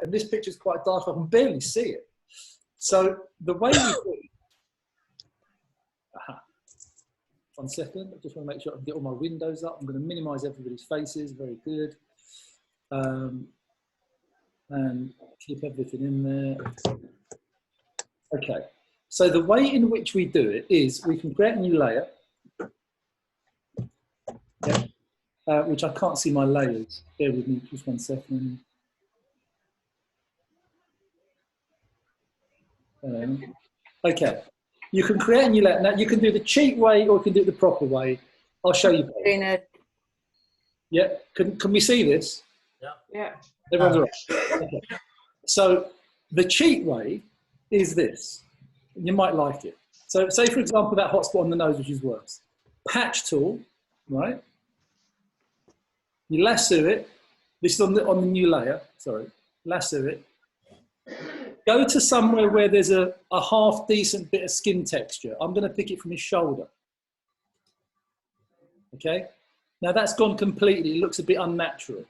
and this picture's quite dark. I can barely see it. So the way we do it, 1 second, I just want to make sure I can get all my windows up. I'm going to minimize everybody's faces, very good. And keep everything in there. Okay, so the way in which we do it is we can create a new layer, which I can't see my layers. Bear with me just 1 second. Okay, you can create a new layer. Now you can do the cheat way or you can do it the proper way. I'll show you both. Yeah, can we see this? Yeah. Everyone's all right. Okay. So the cheat way is this. You might like it. So say, for example, that hotspot on the nose, which is worse. Patch tool, right? You lasso it. This is on the new layer. Sorry. Lasso it. Go to somewhere where there's a half decent bit of skin texture. I'm going to pick it from his shoulder. Okay? Now that's gone completely. It looks a bit unnatural.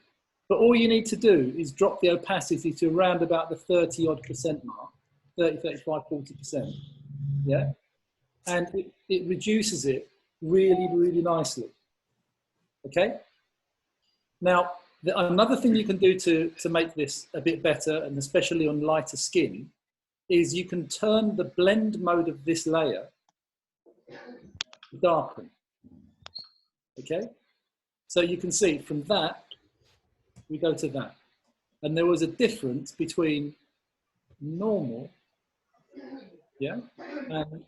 But all you need to do is drop the opacity to around about the 30-odd% mark. 30, 35, 40%. Yeah? And it reduces it really, really nicely. Okay? Now, another thing you can do to make this a bit better, and especially on lighter skin, is you can turn the blend mode of this layer to darken. Okay? So you can see from that, we go to that. And there was a difference between normal, yeah, and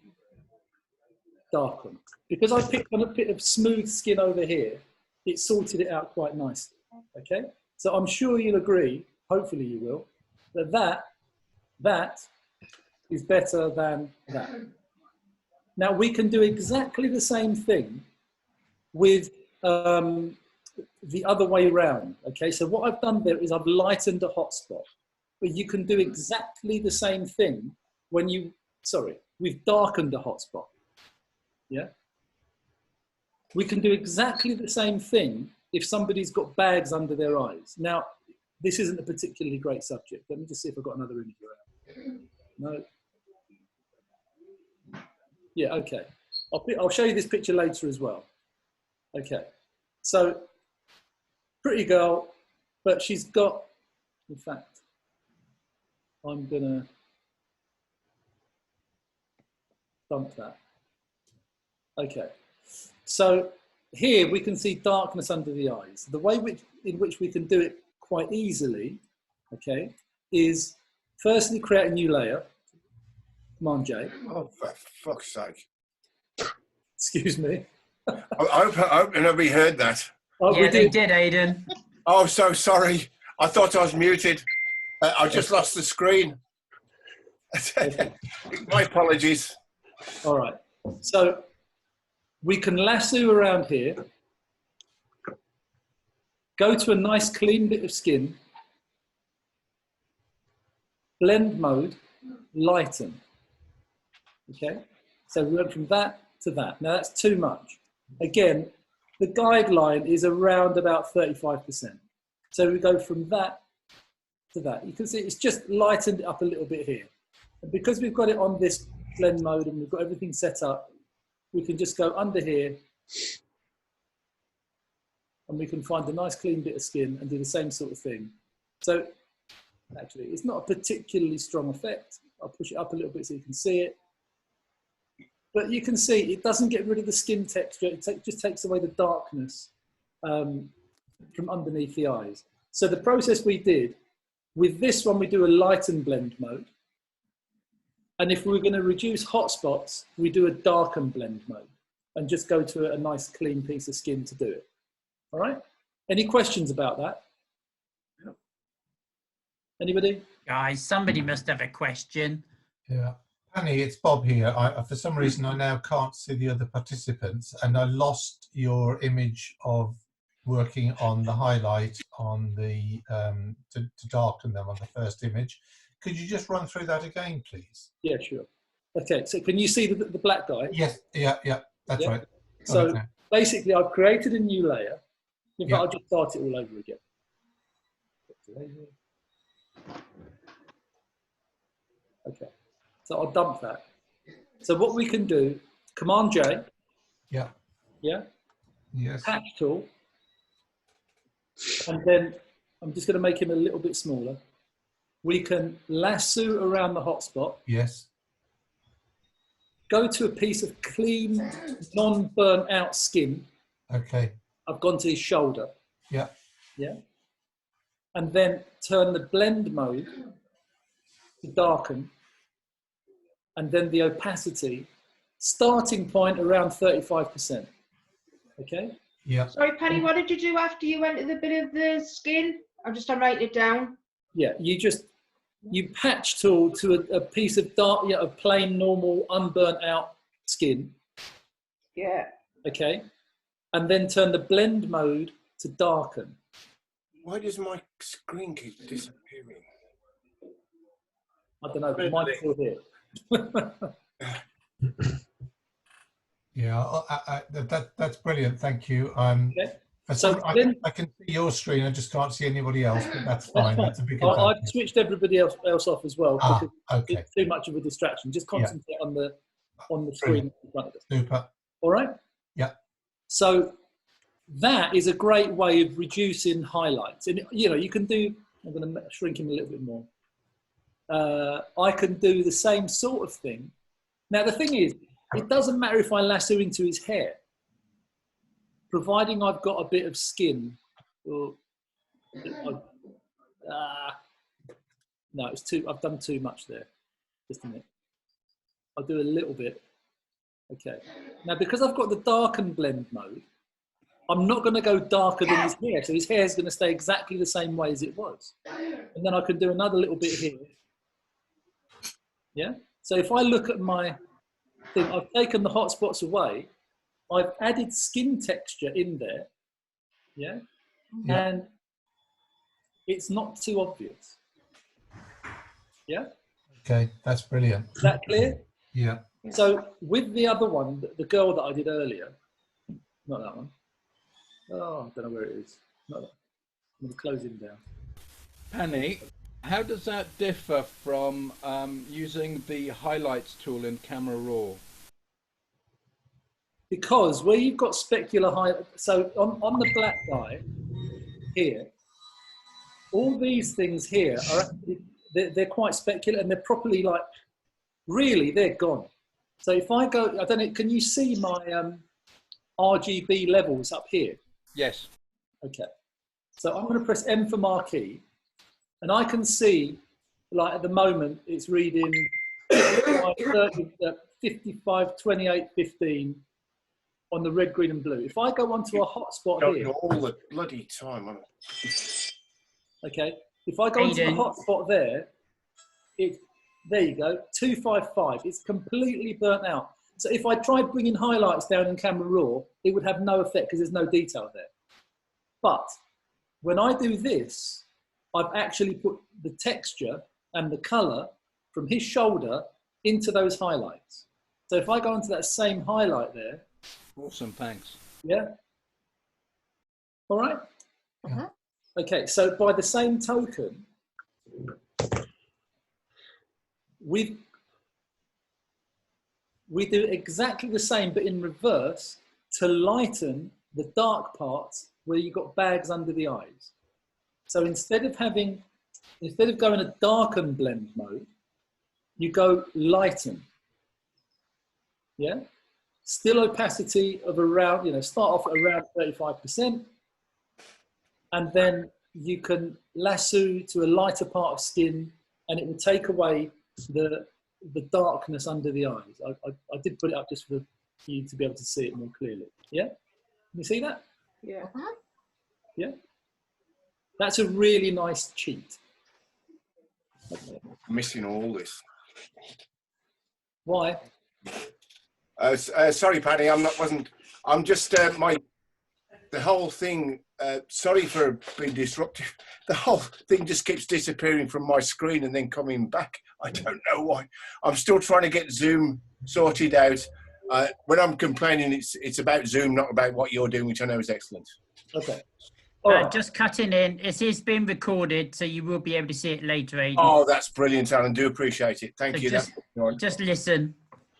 darken. Because I picked on a bit of smooth skin over here, it sorted it out quite nicely. Okay? So I'm sure you'll agree, hopefully you will, that is better than that. Now we can do exactly the same thing with the other way around. Okay, so what I've done there is I've lightened a hotspot, but you can do exactly the same thing when we've darkened a hotspot. Yeah, we can do exactly the same thing if somebody's got bags under their eyes. Now, this isn't a particularly great subject. Let me just see if I've got another image around. No. Yeah, okay. I'll show you this picture later as well. Okay, so pretty girl, but she's got, in fact, I'm gonna dump that. Okay, so here we can see darkness under the eyes. The way in which we can do it quite easily, okay, is firstly create a new layer. Come on, Jay. Oh, for fuck's sake. Excuse me. I hope nobody heard that. Oh, yeah, they did, Aidan. Oh, so sorry. I thought I was muted. I just lost the screen. My apologies. All right. So we can lasso around here. Go to a nice clean bit of skin. Blend mode, lighten. Okay? So we went from that to that. Now that's too much. Again, the guideline is around about 35%. So we go from that to that. You can see it's just lightened it up a little bit here. And because we've got it on this blend mode and we've got everything set up, we can just go under here and we can find a nice clean bit of skin and do the same sort of thing. So actually, it's not a particularly strong effect. I'll push it up a little bit so you can see it. But you can see it doesn't get rid of the skin texture. It just takes away the darkness from underneath the eyes. So the process we did, with this one, we do a lighten blend mode. And if we're going to reduce hotspots, we do a darken blend mode and just go to a nice clean piece of skin to do it. All right? Any questions about that? Anybody? Guys, somebody must have a question. Yeah. Annie, it's Bob here. For some reason, I now can't see the other participants, and I lost your image of working on the highlight on the to darken them on the first image. Could you just run through that again, please? Yeah, sure. Okay, so can you see the black guy? Yes, yeah, that's right. So basically, I've created a new layer. In fact, I'll just start it all over again. Okay, so I'll dump that. So what we can do, Command J. Yeah. Yeah. Yes. Patch tool. And then I'm just going to make him a little bit smaller. We can lasso around the hotspot. Yes. Go to a piece of clean, non-burnt out skin. Okay. I've gone to his shoulder. Yeah. Yeah. And then turn the blend mode to darken. And then the opacity, starting point around 35%. Okay? Yeah. Sorry, Penny, what did you do after you went to the bit of the skin? I'm just going to write it down. Yeah, you patch tool to a piece of dark, of plain, normal, unburnt out skin. Yeah. Okay? And then turn the blend mode to darken. Why does my screen keep disappearing? I don't know, but mine's still here. Yeah, that's brilliant. Thank you. Okay. So I can see your screen. I just can't see anybody else, but that's fine. That's a big I've advantage. switched everybody else off as well because Okay. it's too much of a distraction. Just concentrate on the screen in front of us. Super. All right? Yeah. So that is a great way of reducing highlights. And, you can do, I'm going to shrink him a little bit more. I can do the same sort of thing. Now, the thing is, it doesn't matter if I lasso into his hair, providing I've got a bit of skin. No, it's I've done too much there. Just a minute. I'll do a little bit. Okay. Now, because I've got the darken blend mode, I'm not going to go darker than his hair. So his hair is going to stay exactly the same way as it was. And then I can do another little bit here. Yeah. So if I look at my thing, I've taken the hot spots away. I've added skin texture in there. Yeah. And it's not too obvious. Yeah. Okay, that's brilliant. Is that clear? Yeah. So with the other one, the girl that I did earlier, not that one. Oh, I don't know where it is. Not that. I'm going to close him down. Penny, how does that differ from using the highlights tool in Camera Raw? Because where you've got specular highlight, so on the black guy here, all these things here are actually, they're quite specular and they're properly like, really, they're gone. So if I go, I don't know, can you see my RGB levels up here? Yes. Okay. So I'm going to press M for marquee, and I can see, like at the moment, it's reading 55, 28, 15 on the red, green, and blue. If I go onto a hotspot here, all the bloody time. okay. If I go onto the hotspot there, there you go, 255. It's completely burnt out. So if I tried bringing highlights down in Camera Raw, it would have no effect because there's no detail there. But when I do this, I've actually put the texture and the color from his shoulder into those highlights. So if I go into that same highlight there. Awesome, thanks. Yeah. All right. Uh-huh. Okay, so by the same token, we do exactly the same, but in reverse, to lighten the dark parts where you've got bags under the eyes. So instead of going a darken blend mode, you go lighten. Yeah? Still opacity of around, start off at around 35%. And then you can lasso to a lighter part of skin and it will take away the darkness under the eyes. I did put it up just for you to be able to see it more clearly. Yeah? Can you see that? Yeah. Yeah? That's a really nice cheat. Okay. Missing all this. Why? Sorry, Paddy, I'm just, the whole thing, sorry for being disruptive. The whole thing just keeps disappearing from my screen and then coming back. I don't know why. I'm still trying to get Zoom sorted out. When I'm complaining, it's about Zoom, not about what you're doing, which I know is excellent. Okay. All right. Just cutting in. It is being recorded, so you will be able to see it later, Aidan. Oh, that's brilliant, Alan. Do appreciate it. Thank So you. just listen,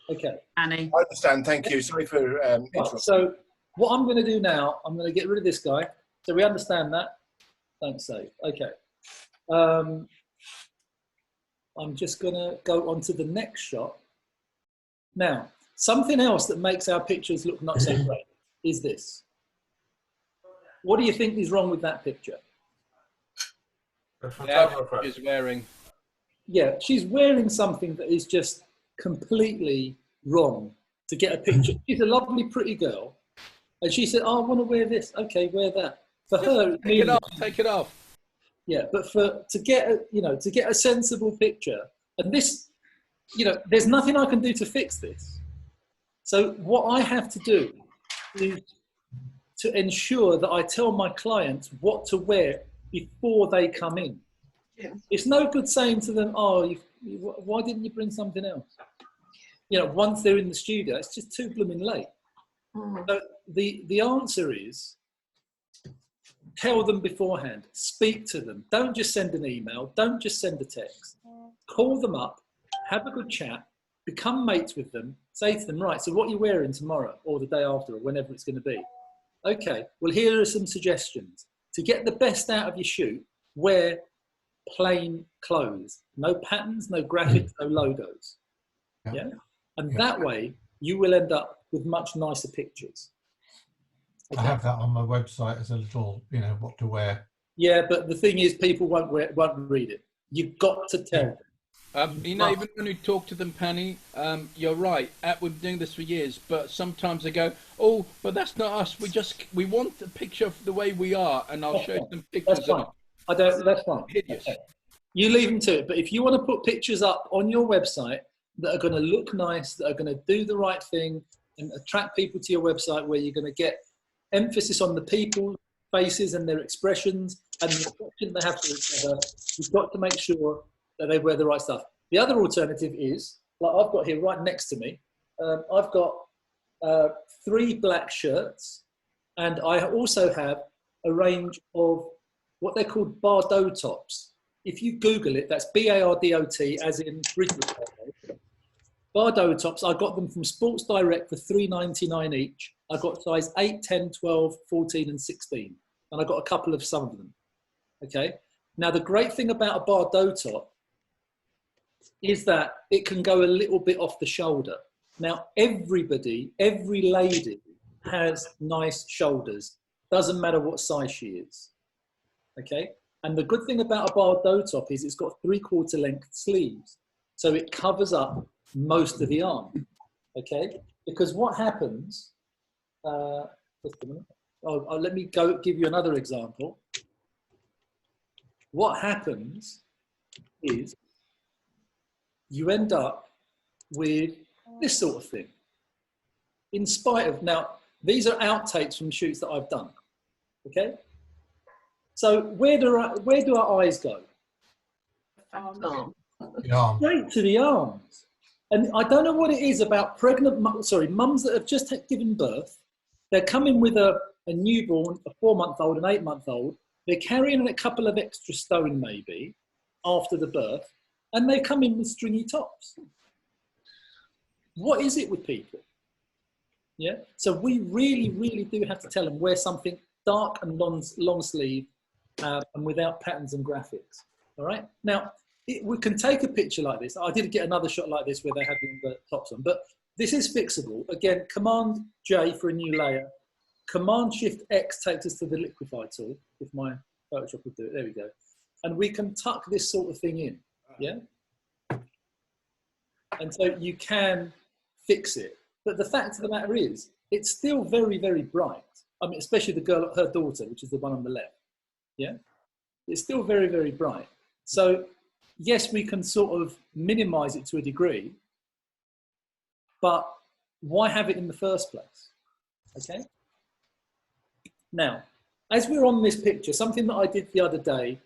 Okay. Annie. I understand. Thank you. Sorry for interrupting. So what I'm going to do now, I'm going to get rid of this guy. So we understand that. Don't save. Okay. I'm just going to go on to the next shot. Now, something else that makes our pictures look not so great is this. What do you think is wrong with that picture? The The outfit she's wearing. Yeah, she's wearing something that is just completely wrong to get a picture. She's a lovely, pretty girl. And she said, oh, I want to wear this. Okay, wear that. For her, it's Take it meaningless. off. Take it off. Yeah, but to get a sensible picture, and this, there's nothing I can do to fix this. So what I have to do is to ensure that I tell my clients what to wear before they come in. Yeah. It's no good saying to them, oh, why didn't you bring something else? Once they're in the studio, it's just too blooming late. So the answer is, tell them beforehand, speak to them. Don't just send an email, don't just send a text. Call them up, have a good chat, become mates with them, say to them, right, so what are you wearing tomorrow or the day after or whenever it's going to be? Okay, well, here are some suggestions. To get the best out of your shoot, wear plain clothes. No patterns, no graphics, no logos. Yeah? And that way, you will end up with much nicer pictures. I have that on my website as a little, what to wear. Yeah, but the thing is, people won't read it. You've got to tell them. Even when we talk to them, Pani, you're right. We've been doing this for years, but sometimes they go, "Oh, but that's not us. We want the picture of the way we are," and I'll show you some pictures. That's fine. That's fine. Hideous. Okay. You leave them to it. But if you want to put pictures up on your website that are going to look nice, that are going to do the right thing, and attract people to your website, where you're going to get emphasis on the people's faces and their expressions and the affection they have for each other, you've got to make sure that they wear the right stuff. The other alternative is, like I've got here right next to me, I've got 3 black shirts, and I also have a range of what they're called Bardot tops. If you Google it, that's B-A-R-D-O-T, as in Bridget. Bardot tops, I got them from Sports Direct for $3.99 each. I got size 8, 10, 12, 14 and 16. And I got a couple of some of them. Okay. Now, the great thing about a Bardot top is that it can go a little bit off the shoulder. Now, every lady has nice shoulders. Doesn't matter what size she is. Okay. And the good thing about a Bardot top is it's got 3/4 length sleeves. So it covers up most of the arm. Okay. Because what happens, just a minute. Let me give you another example. What happens is you end up with this sort of thing. In spite of, now, these are outtakes from shoots that I've done. Okay? So where do our eyes go? Straight to the arms. And I don't know what it is about pregnant, mums that have just given birth. They're coming with a newborn, a 4-month-old, an 8-month-old. They're carrying a couple of extra stone maybe after the birth, and they come in with stringy tops. What is it with people? Yeah. So we really, really do have to tell them wear something dark and long sleeve and without patterns and graphics. All right. Now we can take a picture like this. I did get another shot like this where they had the tops on, but this is fixable. Again, Command J for a new layer. Command Shift X takes us to the liquify tool, if my Photoshop would do it. There we go. And we can tuck this sort of thing in, yeah? And so you can fix it. But the fact of the matter is, it's still very, very bright. I mean, especially the girl, her daughter, which is the one on the left, yeah? It's still very, very bright. So yes, we can sort of minimize it to a degree, but why have it in the first place, okay? Now, as we're on this picture, something that I did the other day,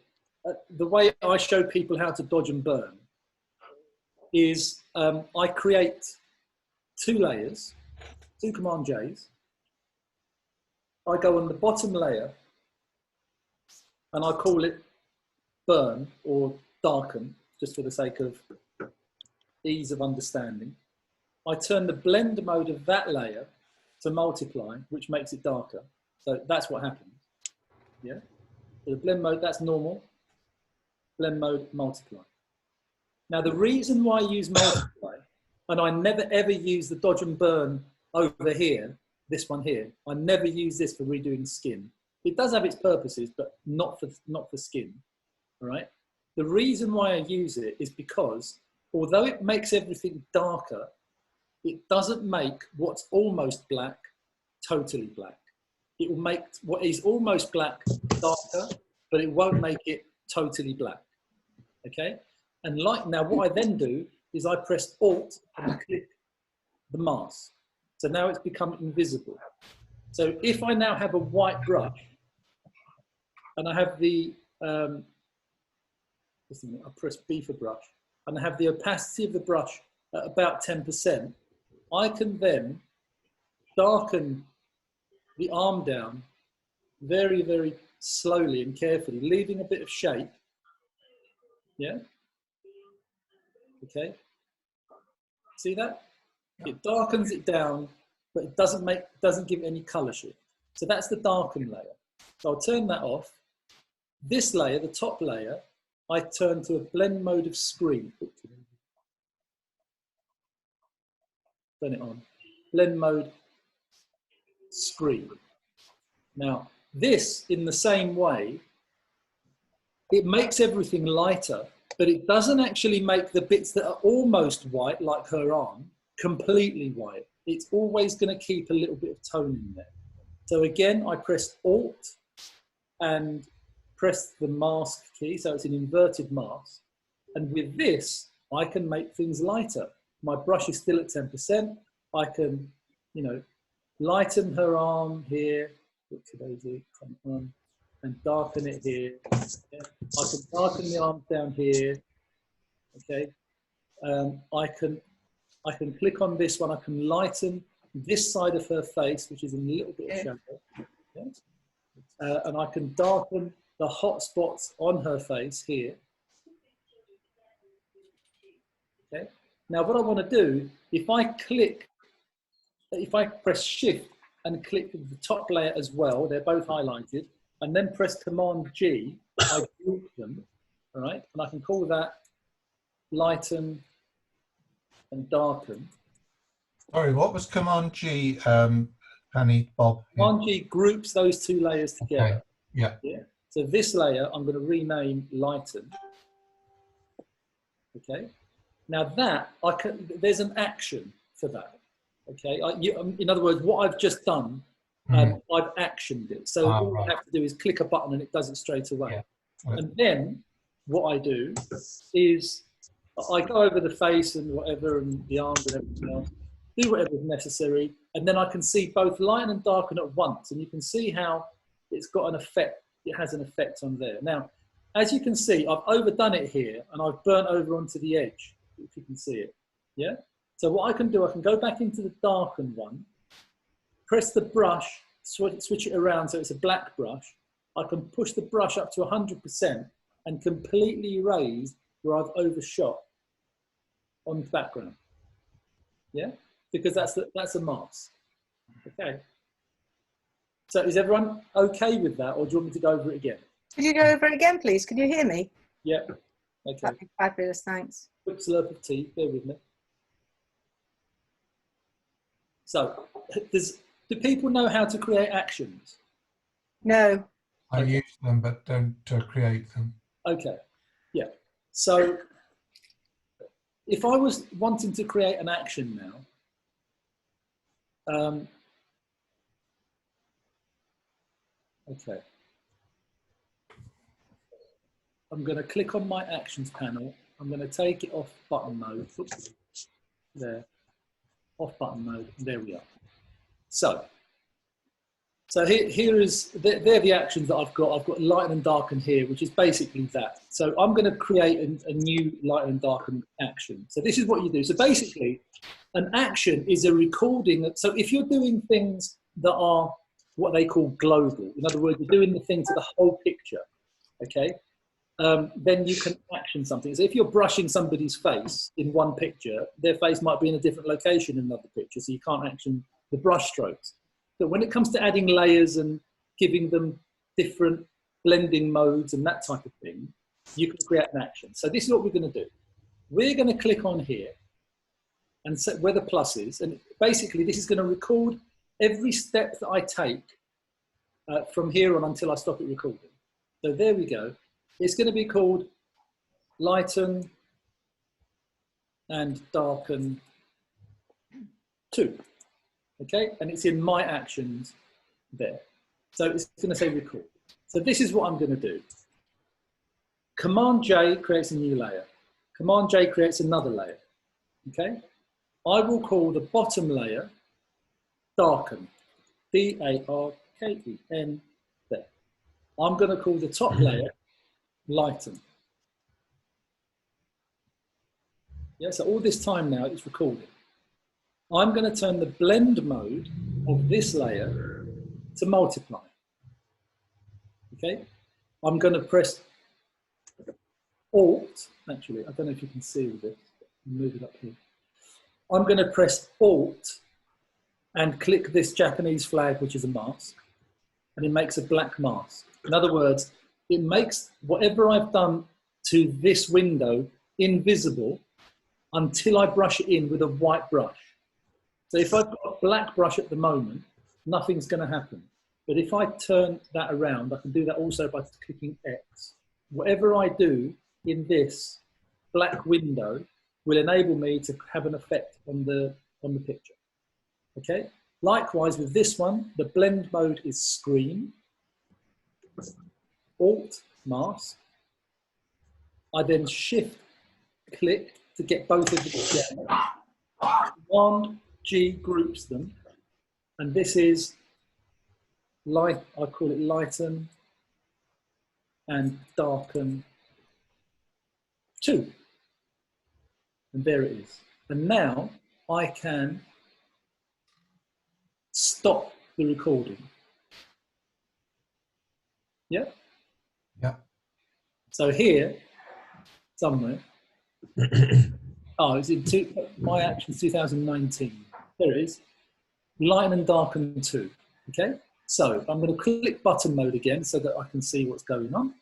the way I show people how to dodge and burn is I create 2 layers, 2 Command Js. I go on the bottom layer and I call it burn or darken, just for the sake of ease of understanding. I turn the blend mode of that layer to multiply, which makes it darker. So that's what happens. Yeah. So the blend mode, that's normal. Blend mode, multiply. Now the reason why I use multiply, and I never ever use the dodge and burn over here, this one here, I never use this for redoing skin. It does have its purposes, but not for skin. All right. The reason why I use it is because although it makes everything darker, it doesn't make what's almost black totally black. It will make what is almost black darker, but it won't make it totally black. Okay? And like now, what I then do is I press Alt and click the mask. So now it's become invisible. So if I now have a white brush and I have the, I press B for brush, and I have the opacity of the brush at about 10%, I can then darken the arm down very, very slowly and carefully, leaving a bit of shape. Yeah? Okay. See that? It darkens it down, but it doesn't give any color shift. So that's the darken layer. So I'll turn that off. This layer, the top layer, I turn to a blend mode of screen. Turn it on. Blend mode screen. Now, this, in the same way, it makes everything lighter, but it doesn't actually make the bits that are almost white, like her arm, completely white. It's always going to keep a little bit of tone in there. So again, I press Alt and press the mask key, so it's an inverted mask. And with this, I can make things lighter. My brush is still at 10%. I can, you know, lighten her arm here, and darken it here. Yeah. I can darken the arms down here. Okay. I can click on this one. I can lighten this side of her face, which is in a little bit of shadow. Yeah. And I can darken the hot spots on her face here. Okay. Now, what I want to do, if I press Shift and click the top layer as well, they're both highlighted, and then press Command G, I group them, all right? And I can call that lighten and darken. Sorry, what was Command G, Pani, Bob? Command G groups those two layers together. Okay. Yeah. Yeah. So this layer, I'm going to rename lighten. Okay. Now that, there's an action for that. Okay. In other words, what I've just done, I've actioned it. So all I have to do is click a button and it does it straight away. Yeah. And then what I do is I go over the face and whatever, and the arms and everything else, do whatever is necessary, and then I can see both lighten and darken at once. And you can see how it's got an effect. It has an effect on there. Now, as you can see, I've overdone it here, and I've burnt over onto the edge, if you can see it. Yeah? So what I can do, I can go back into the darken one, press the brush, switch it around so it's a black brush. I can push the brush up to 100% and completely erase where I've overshot on the background. Yeah? Because that's a mask. Okay. So is everyone okay with that, or do you want me to go over it again? Could you go over it again, please? Can you hear me? Yeah. Okay. That'd be fabulous, thanks. Quick slurp of tea, bear with me. So, do people know how to create actions? No. I use them, but don't create them. Okay. Yeah. So, if I was wanting to create an action now, okay. I'm going to click on my actions panel. I'm going to take it off button mode. Oops. There. Off button mode. There we are. So they're the actions that I've got. I've got lighten and darken here, which is basically that. So I'm going to create a new lighten and darken action. So this is what you do. So basically, an action is a recording. So if you're doing things that are what they call global, in other words, you're doing the thing to the whole picture, okay, then you can action something. So if you're brushing somebody's face in one picture, their face might be in a different location in another picture, so you can't action the brush strokes. But when it comes to adding layers and giving them different blending modes and that type of thing, you can create an action. So this is what we're going to do. We're going to click on here and set where the plus is, and basically this is going to record every step that I take from here on until I stop it recording. So there we go. It's going to be called lighten and darken 2. Okay, and it's in my actions there. So it's going to say record. So this is what I'm going to do. Command J creates a new layer. Command J creates another layer. Okay, I will call the bottom layer darken. D-A-R-K-E-N there. I'm going to call the top layer lighten. Yeah, so all this time now it's recording. I'm going to turn the blend mode of this layer to multiply. Okay, I'm going to press Alt, actually, I don't know if you can see with this, move it up here. I'm going to press Alt and click this Japanese flag, which is a mask, and it makes a black mask. In other words, it makes whatever I've done to this window invisible until I brush it in with a white brush. So if I've got a black brush at the moment, nothing's going to happen. But if I turn that around, I can do that also by clicking X. Whatever I do in this black window will enable me to have an effect on the picture. Okay. Likewise with this one, the blend mode is screen, Alt, mask. I then shift click to get both of them together. Command G groups them, and this is light. I call it lighten and darken 2, and there it is. And now I can stop the recording. Yeah. Yeah. So here, somewhere. Oh, it's in my actions 2019. There it is. Lighten and darken 2. Okay. So I'm going to click button mode again so that I can see what's going on.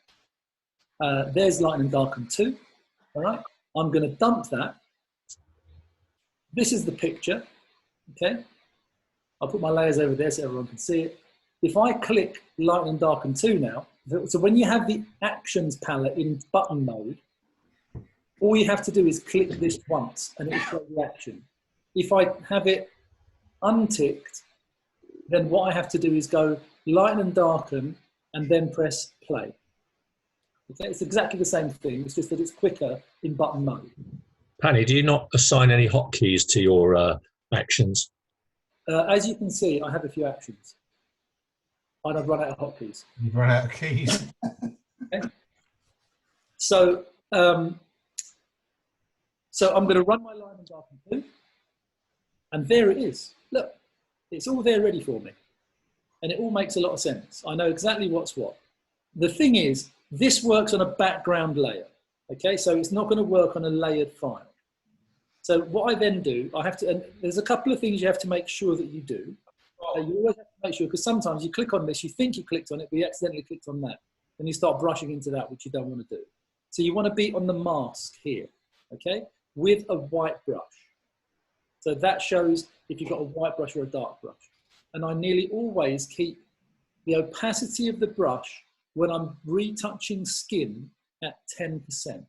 There's lighten and darken 2. All right. I'm going to dump that. This is the picture. Okay. I'll put my layers over there so everyone can see it. If I click lighten and darken 2 now, so when you have the actions palette in button mode, all you have to do is click this once and it will show the action. If I have it unticked, then what I have to do is go lighten and darken and then press play. Okay, it's exactly the same thing, it's just that it's quicker in button mode. Pani, do you not assign any hotkeys to your actions? As you can see, I have a few actions. And I've run out of hotkeys. You've run out of keys. Okay. So I'm going to run my line and darken 2. And there it is. Look, it's all there ready for me. And it all makes a lot of sense. I know exactly what's what. The thing is, this works on a background layer. Okay, so it's not going to work on a layered file. So what I then do, I have to, and there's a couple of things you have to make sure that you do. You always have to make sure, because sometimes you click on this, you think you clicked on it, but you accidentally clicked on that. And you start brushing into that, which you don't want to do. So you want to be on the mask here, okay, with a white brush. So that shows if you've got a white brush or a dark brush. And I nearly always keep the opacity of the brush when I'm retouching skin at 10%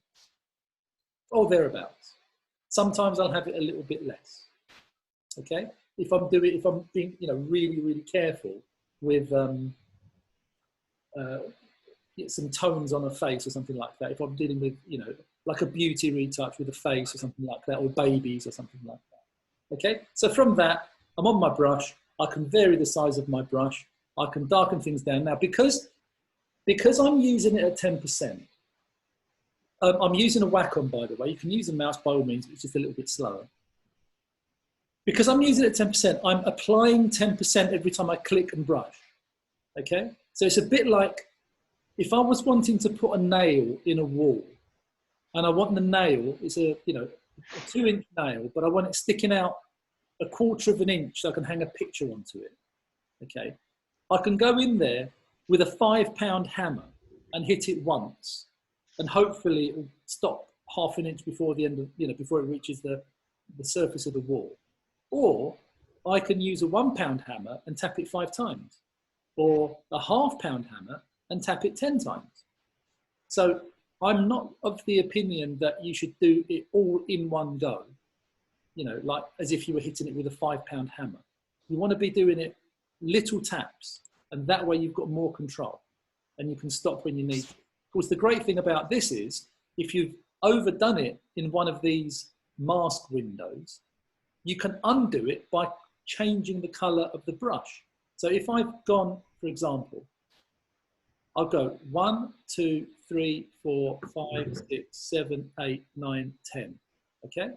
or thereabouts. Sometimes I'll have it a little bit less. Okay, if I'm being, really, really careful with some tones on a face or something like that. If I'm dealing with, like a beauty retouch with a face or something like that, or babies or something like that. Okay, so from that, I'm on my brush. I can vary the size of my brush. I can darken things down. Now, because I'm using it at 10%, I'm using a Wacom, by the way. You can use a mouse by all means, but it's just a little bit slower. Because I'm using it at 10%, I'm applying 10% every time I click and brush. Okay, so it's a bit like if I was wanting to put a nail in a wall, and I want the nail, it's a 2-inch nail, but I want it sticking out 1/4 of an inch so I can hang a picture onto it. Okay, I can go in there with a 5-pound hammer and hit it once, and hopefully it will stop 1/2 inch before the end of, before it reaches the surface of the wall. Or I can use a 1-pound hammer and tap it 5 times, or a 1/2-pound hammer and tap it 10 times. So I'm not of the opinion that you should do it all in one go, like as if you were hitting it with a 5-pound hammer. You want to be doing it little taps, and that way you've got more control and you can stop when you need to. Of course, the great thing about this is if you've overdone it in one of these mask windows, you can undo it by changing the color of the brush. So if I've gone, for example, I'll go 1, 2, 3, 4, 5, 6, 7, 8, 9, 10. Okay?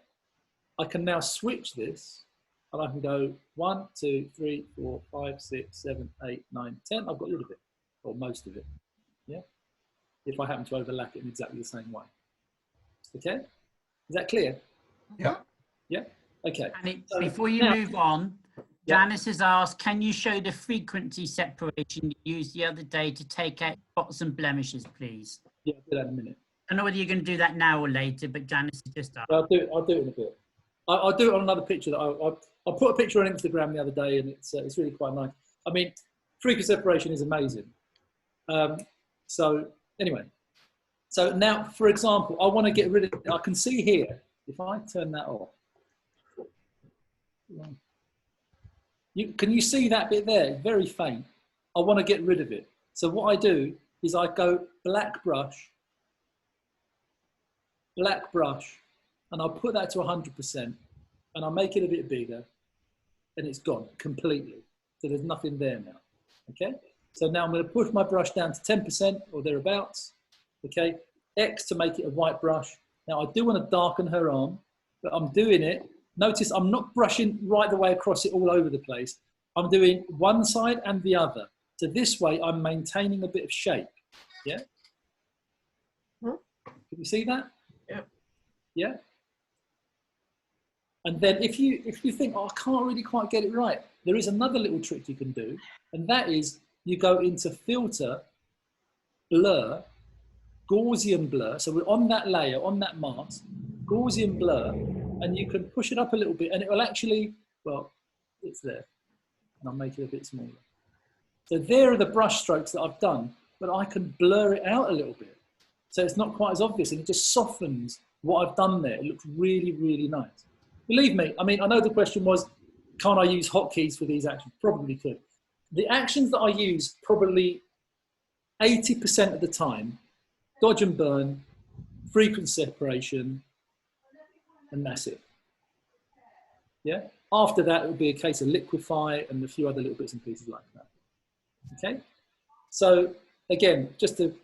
I can now switch this and I can go 1, 2, 3, 4, 5, 6, 7, 8, 9, 10. I've got rid of it, or most of it. Yeah? If I happen to overlap it in exactly the same way. Okay? Is that clear? Yeah. Yeah? Okay. And So before you now- move on, Yeah. Janice has asked, can you show the frequency separation you used the other day to take out spots and blemishes, please? Yeah, I'll do that in a minute. I don't know whether you're going to do that now or later, but Janice has just asked. I'll do it in a bit. I'll do it on another picture. I put a picture on Instagram the other day, and it's really quite nice. I mean, frequency separation is amazing. So anyway, so now, for example, I want to get rid of it. I can see here, if I turn that off, can you see that bit there? Very faint. I want to get rid of it. So what I do is I go black brush, and I'll put that to 100%, and I'll make it a bit bigger, and it's gone completely. So there's nothing there now. Okay. So now I'm going to push my brush down to 10% or thereabouts. Okay. X to make it a white brush. Now I do want to darken her arm, but I'm doing it. Notice I'm not brushing right the way across it all over the place. I'm doing one side and the other. So this way I'm maintaining a bit of shape. Yeah? Can you see that? Yeah. Yeah? And then if you think, oh, I can't really quite get it right, there is another little trick you can do, and that is you go into Filter, Blur, Gaussian Blur. So we're on that layer, on that mask, Gaussian Blur, and you can push it up a little bit, and it will actually, well, it's there. And I'll make it a bit smaller. So there are the brush strokes that I've done, but I can blur it out a little bit. So it's not quite as obvious, and it just softens what I've done there. It looks really, really nice. Believe me, I mean, I know the question was, can't I use hotkeys for these actions? Probably could. The actions that I use probably 80% of the time, dodge and burn, frequency separation, and that's it. Yeah? After that, it would be a case of liquefy and a few other little bits and pieces like that. Okay? So, again, just to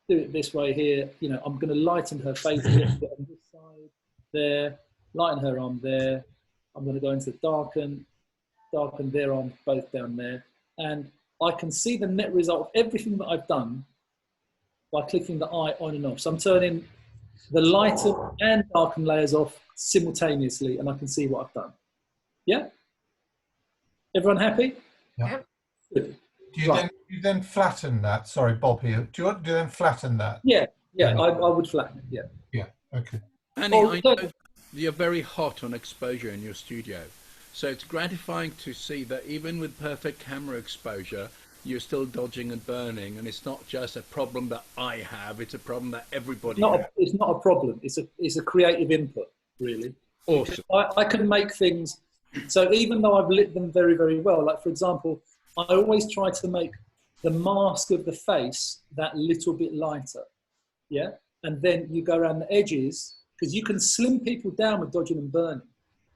do it this way here, I'm going to lighten her face a little bit on this side there, lighten her arm there. I'm going to go into darken their arms both down there. And I can see the net result of everything that I've done by clicking the eye on and off. So I'm turning the lighten and darken layers off simultaneously, and I can see what I've done. Yeah? Everyone happy? Yeah. Good. Do you, Right. you then flatten that? Sorry, Bob here. Do you then flatten that? Yeah, I would flatten it, yeah. Yeah, okay. Annie, Oh, I know you're very hot on exposure in your studio. So it's gratifying to see that even with perfect camera exposure, you're still dodging and burning, and it's not just a problem that I have, it's a problem that everybody has. It's not a problem. It's a creative input, really. Awesome. I can make things, so even though I've lit them very, very well, like for example, I always try to make the mask of the face that little bit lighter, yeah? And then you go around the edges, because you can slim people down with dodging and burning,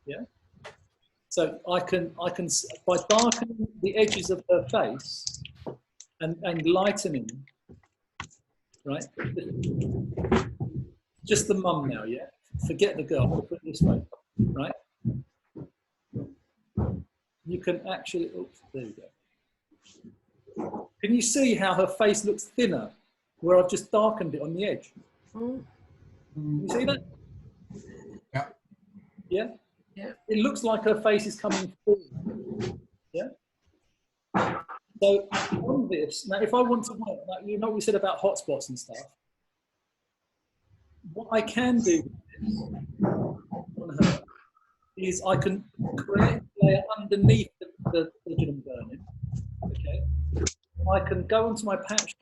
yeah? So I can by darkening the edges of her face and lightening, right? Just the mum now, yeah? Forget the girl, I'll put it this way, right? You can actually, oops, there you go. Can you see how her face looks thinner where I've just darkened it on the edge? Can you see that? Yeah. Yeah? Yeah. It looks like her face is coming forward. Yeah? So on this, now if I want to work, like, you know what we said about hotspots and stuff, what I can do on her is I can create a layer underneath the original burning. Okay. I can go onto my patch.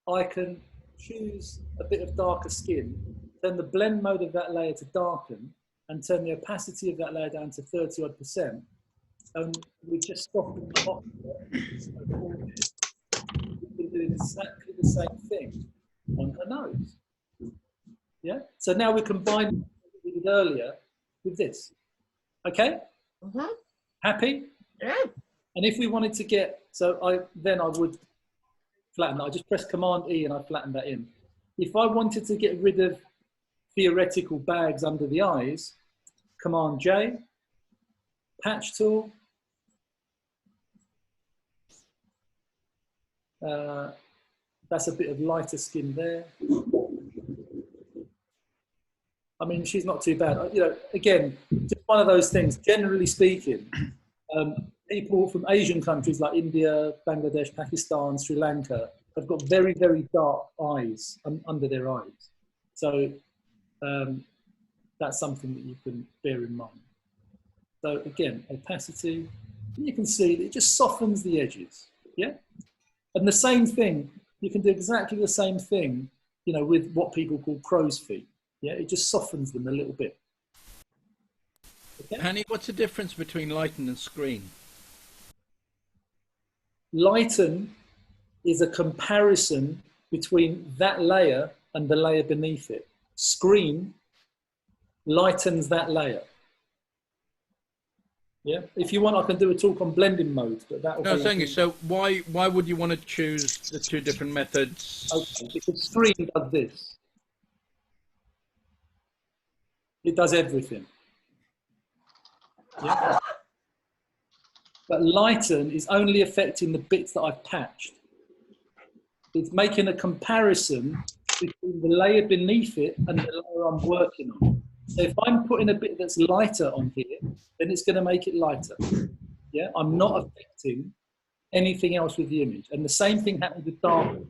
I can choose a bit of darker skin, turn the blend mode of that layer to darken, and turn the opacity of that layer down to 30 odd %. And we just soften the hot spot. We can do exactly the same thing on her nose. Yeah. So now we combine what we did earlier with this. Okay. Happy? Yeah. And if we wanted to get, so I would flatten that. I just press Command E and I flatten that in. If I wanted to get rid of theoretical bags under the eyes, Command J, patch tool. That's a bit of lighter skin there. I mean, she's not too bad. You know, again, just one of those things. Generally speaking, people from Asian countries like India, Bangladesh, Pakistan, Sri Lanka have got very, very dark eyes under their eyes. So that's something that you can bear in mind. So again, opacity, you can see that it just softens the edges. Yeah. And the same thing, you can do exactly the same thing, you know, with what people call crow's feet. Yeah, it just softens them a little bit. Okay? Pani, what's the difference between lighten and screen? Lighten is a comparison between that layer and the layer beneath it. Screen lightens that layer. Yeah, if you want, I can do a talk on blending modes, but that will No, thank you. So why would you want to choose the two different methods? Okay, because screen does this. It does everything. Yeah. But lighten is only affecting the bits that I've patched. It's making a comparison between the layer beneath it and the layer I'm working on. So if I'm putting a bit that's lighter on here, then it's going to make it lighter. Yeah, I'm not affecting anything else with the image. And the same thing happens with darken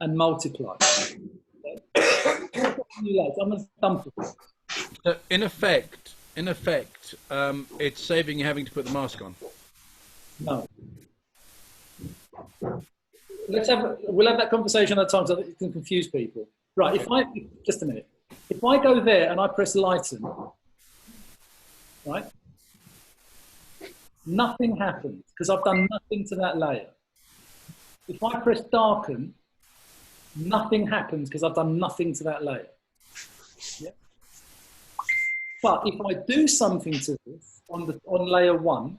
and multiply. Okay? I'm going to dump it. So in effect, it's saving you having to put the mask on. No. We'll have that conversation at times so that it can confuse people. Right, just a minute. If I go there and I press lighten, right, nothing happens because I've done nothing to that layer. If I press darken, nothing happens because I've done nothing to that layer. Yeah? But if I do something to this on layer 1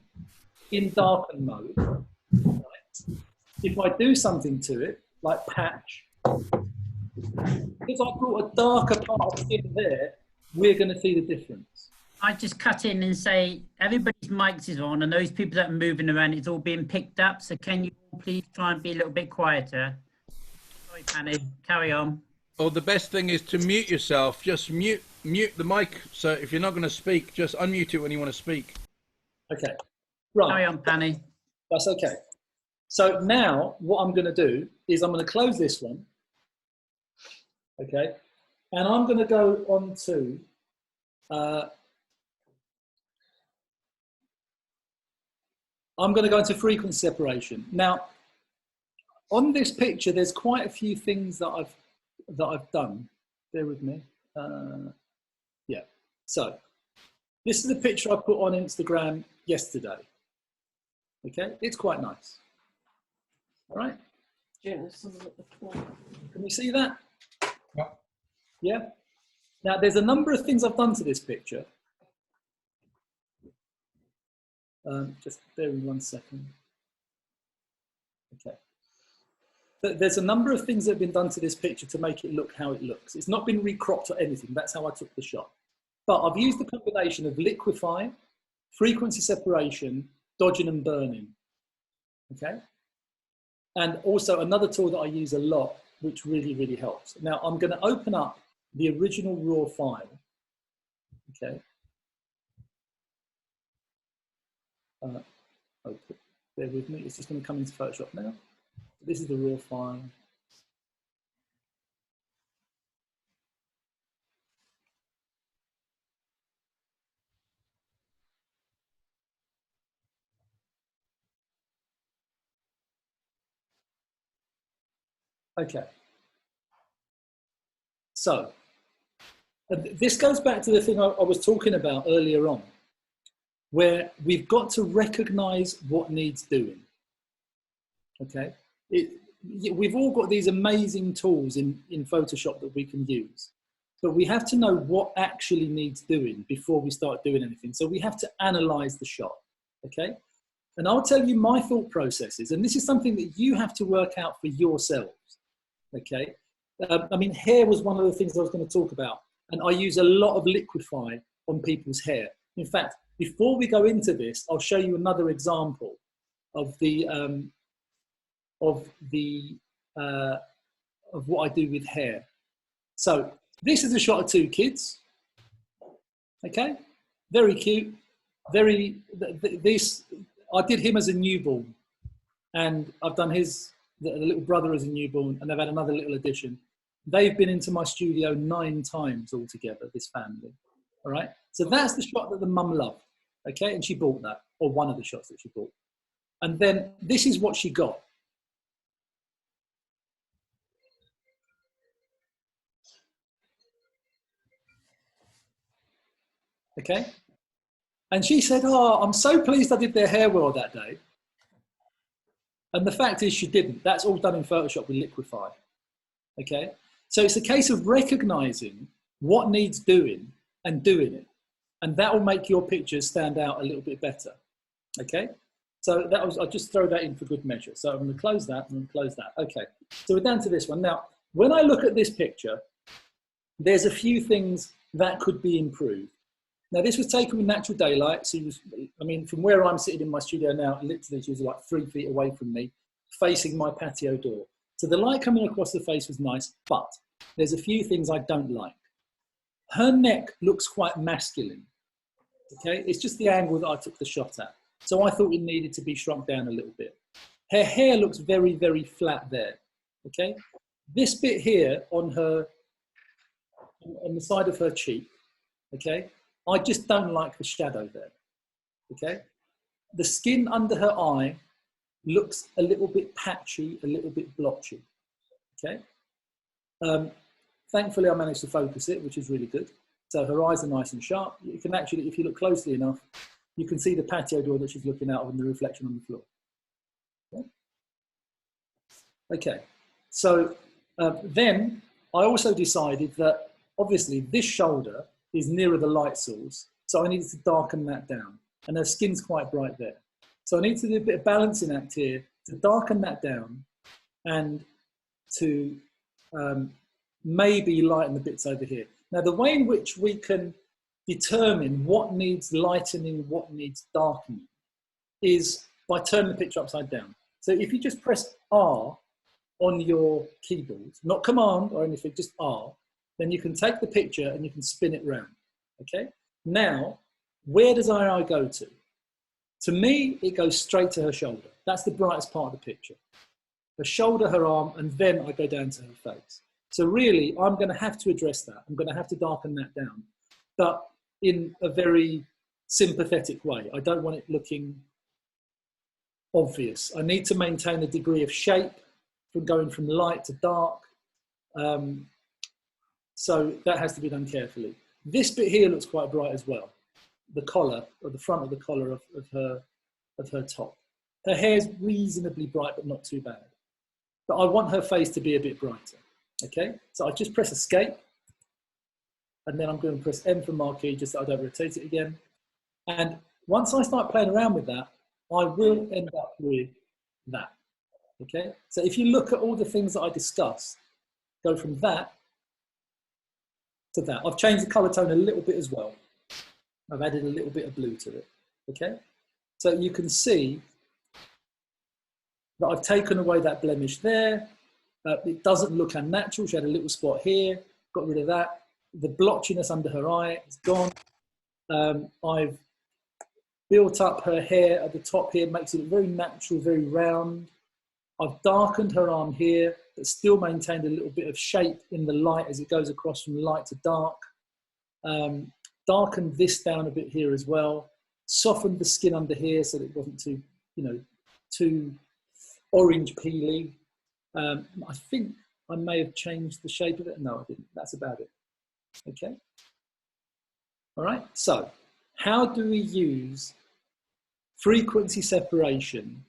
in darken mode, right, if I do something to it, like patch, because I brought a darker part of skin there, we're going to see the difference. I just cut in and say everybody's mics is on and those people that are moving around, it's all being picked up. So can you please try and be a little bit quieter? Sorry, Pani, carry on. Or the best thing is to mute yourself. Just mute the mic. So if you're not going to speak, just unmute it when you want to speak. Okay. Right. Carry on, Pani. That's okay. So now what I'm going to do is I'm going to close this one. Okay. And I'm going to go on to I'm going to go into frequency separation. Now, on this picture, there's quite a few things that I've done. Bear with me. Yeah. So this is a picture I put on Instagram yesterday. Okay, it's quite nice. All right. Can you see that? Yeah. Yeah. Now, there's a number of things I've done to this picture. Just bear with me 1 second. Okay. There's a number of things that have been done to this picture to make it look how it looks. It's not been recropped or anything. That's how I took the shot. But I've used the combination of liquefy, frequency separation, dodging and burning, okay? And also another tool that I use a lot, which really, really helps. Now I'm going to open up the original raw file, okay? Okay, bear with me, it's just going to come into Photoshop now. This is the raw file. Okay. So, this goes back to the thing I was talking about earlier on, where we've got to recognize what needs doing. Okay? We've all got these amazing tools in Photoshop that we can use, but we have to know what actually needs doing before we start doing anything. So we have to analyze the shot, okay? And I'll tell you my thought processes, and this is something that you have to work out for yourselves, okay? I mean, hair was one of the things I was going to talk about, and I use a lot of liquify on people's hair. In fact, before we go into this, I'll show you another example of what I do with hair. So this is a shot of two kids. Okay, very cute. I did him as a newborn, and I've done the little brother as a newborn, and they've had another little addition. They've been into my studio 9 times altogether, this family. All right, so that's the shot that the mum loved. Okay, and she bought that, or one of the shots that she bought. And then this is what she got. Okay, and she said, "Oh, I'm so pleased I did their hair well that day." And the fact is she didn't. That's all done in Photoshop with liquify. Okay, so it's a case of recognizing what needs doing and doing it, and that will make your pictures stand out a little bit better. Okay, so I'll just throw that in for good measure. So I'm going to close that, and I'm going to close that. Okay, so we're down to this one. Now, when I look at this picture, there's a few things that could be improved. Now, this was taken with natural daylight. So, I mean, from where I'm sitting in my studio now, literally she was like 3 feet away from me, facing my patio door. So the light coming across the face was nice, but there's a few things I don't like. Her neck looks quite masculine. Okay, it's just the angle that I took the shot at. So I thought it needed to be shrunk down a little bit. Her hair looks very, very flat there. Okay, this bit here on the side of her cheek, okay, I just don't like the shadow there, okay? The skin under her eye looks a little bit patchy, a little bit blotchy, okay? Thankfully, I managed to focus it, which is really good. So her eyes are nice and sharp. You can actually, if you look closely enough, you can see the patio door that she's looking out of and the reflection on the floor. Okay, so then I also decided that obviously this shoulder is nearer the light source, so I needed to darken that down, and her skin's quite bright there. So I need to do a bit of balancing act here to darken that down and to maybe lighten the bits over here. Now, the way in which we can determine what needs lightening, what needs darkening, is by turning the picture upside down. So if you just press R on your keyboard, not Command or anything, just R, then you can take the picture and you can spin it round, okay? Now, where does our eye go to? To me, it goes straight to her shoulder. That's the brightest part of the picture. Her shoulder, her arm, and then I go down to her face. So really, I'm going to have to address that. I'm going to have to darken that down, but in a very sympathetic way. I don't want it looking obvious. I need to maintain a degree of shape from going from light to dark. So that has to be done carefully. This bit here looks quite bright as well. The collar, or the front of the collar of her top. Her hair's reasonably bright, but not too bad. But I want her face to be a bit brighter. Okay, so I just press Escape, and then I'm going to press M for marquee, just so I don't rotate it again. And once I start playing around with that, I will end up with that. Okay, so if you look at all the things that I discussed, go from that to that. I've changed the color tone a little bit as well. I've added a little bit of blue to it. Okay, So you can see that I've taken away that blemish there. It doesn't look unnatural. She had a little spot here, got rid of that. The blotchiness under her eye is gone. I've built up her hair at the top here, makes it very natural, very round. I've darkened her arm here, but still maintained a little bit of shape in the light as it goes across from light to dark. Darkened this down a bit here as well. Softened the skin under here so that it wasn't too, too orange peely. I think I may have changed the shape of it. No, I didn't. That's about it. Okay. All right. So how do we use frequency separation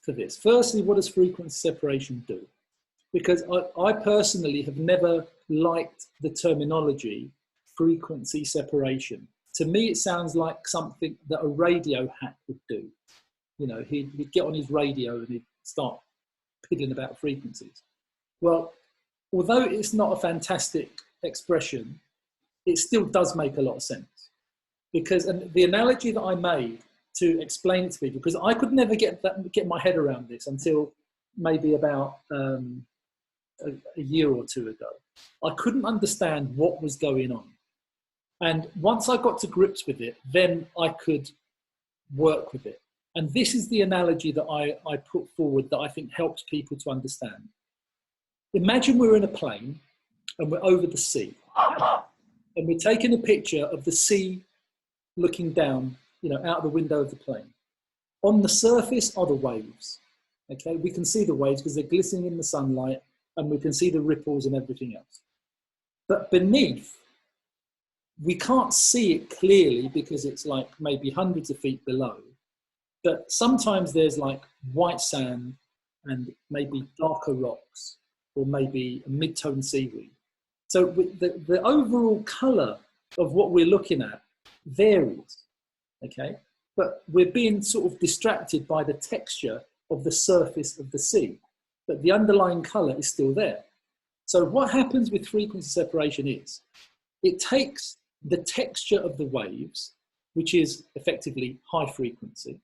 for this? Firstly, what does frequency separation do? Because I personally have never liked the terminology frequency separation. To me, it sounds like something that a radio hack would do. He'd get on his radio and he'd start piddling about frequencies. Well, although it's not a fantastic expression, it still does make a lot of sense. And the analogy that I made to explain it to people, because I could never get my head around this until maybe about a year or two ago. I couldn't understand what was going on. And once I got to grips with it, then I could work with it. And this is the analogy that I put forward that I think helps people to understand. Imagine we're in a plane and we're over the sea. And we're taking a picture of the sea looking down, out the window of the plane. On the surface are the waves. Okay, we can see the waves because they're glistening in the sunlight, and we can see the ripples and everything else. But beneath, we can't see it clearly because it's like maybe hundreds of feet below. But sometimes there's like white sand and maybe darker rocks or maybe a mid-tone seaweed. So the overall color of what we're looking at varies, okay? But we're being sort of distracted by the texture of the surface of the sea, but the underlying color is still there. So what happens with frequency separation is it takes the texture of the waves, which is effectively high frequency,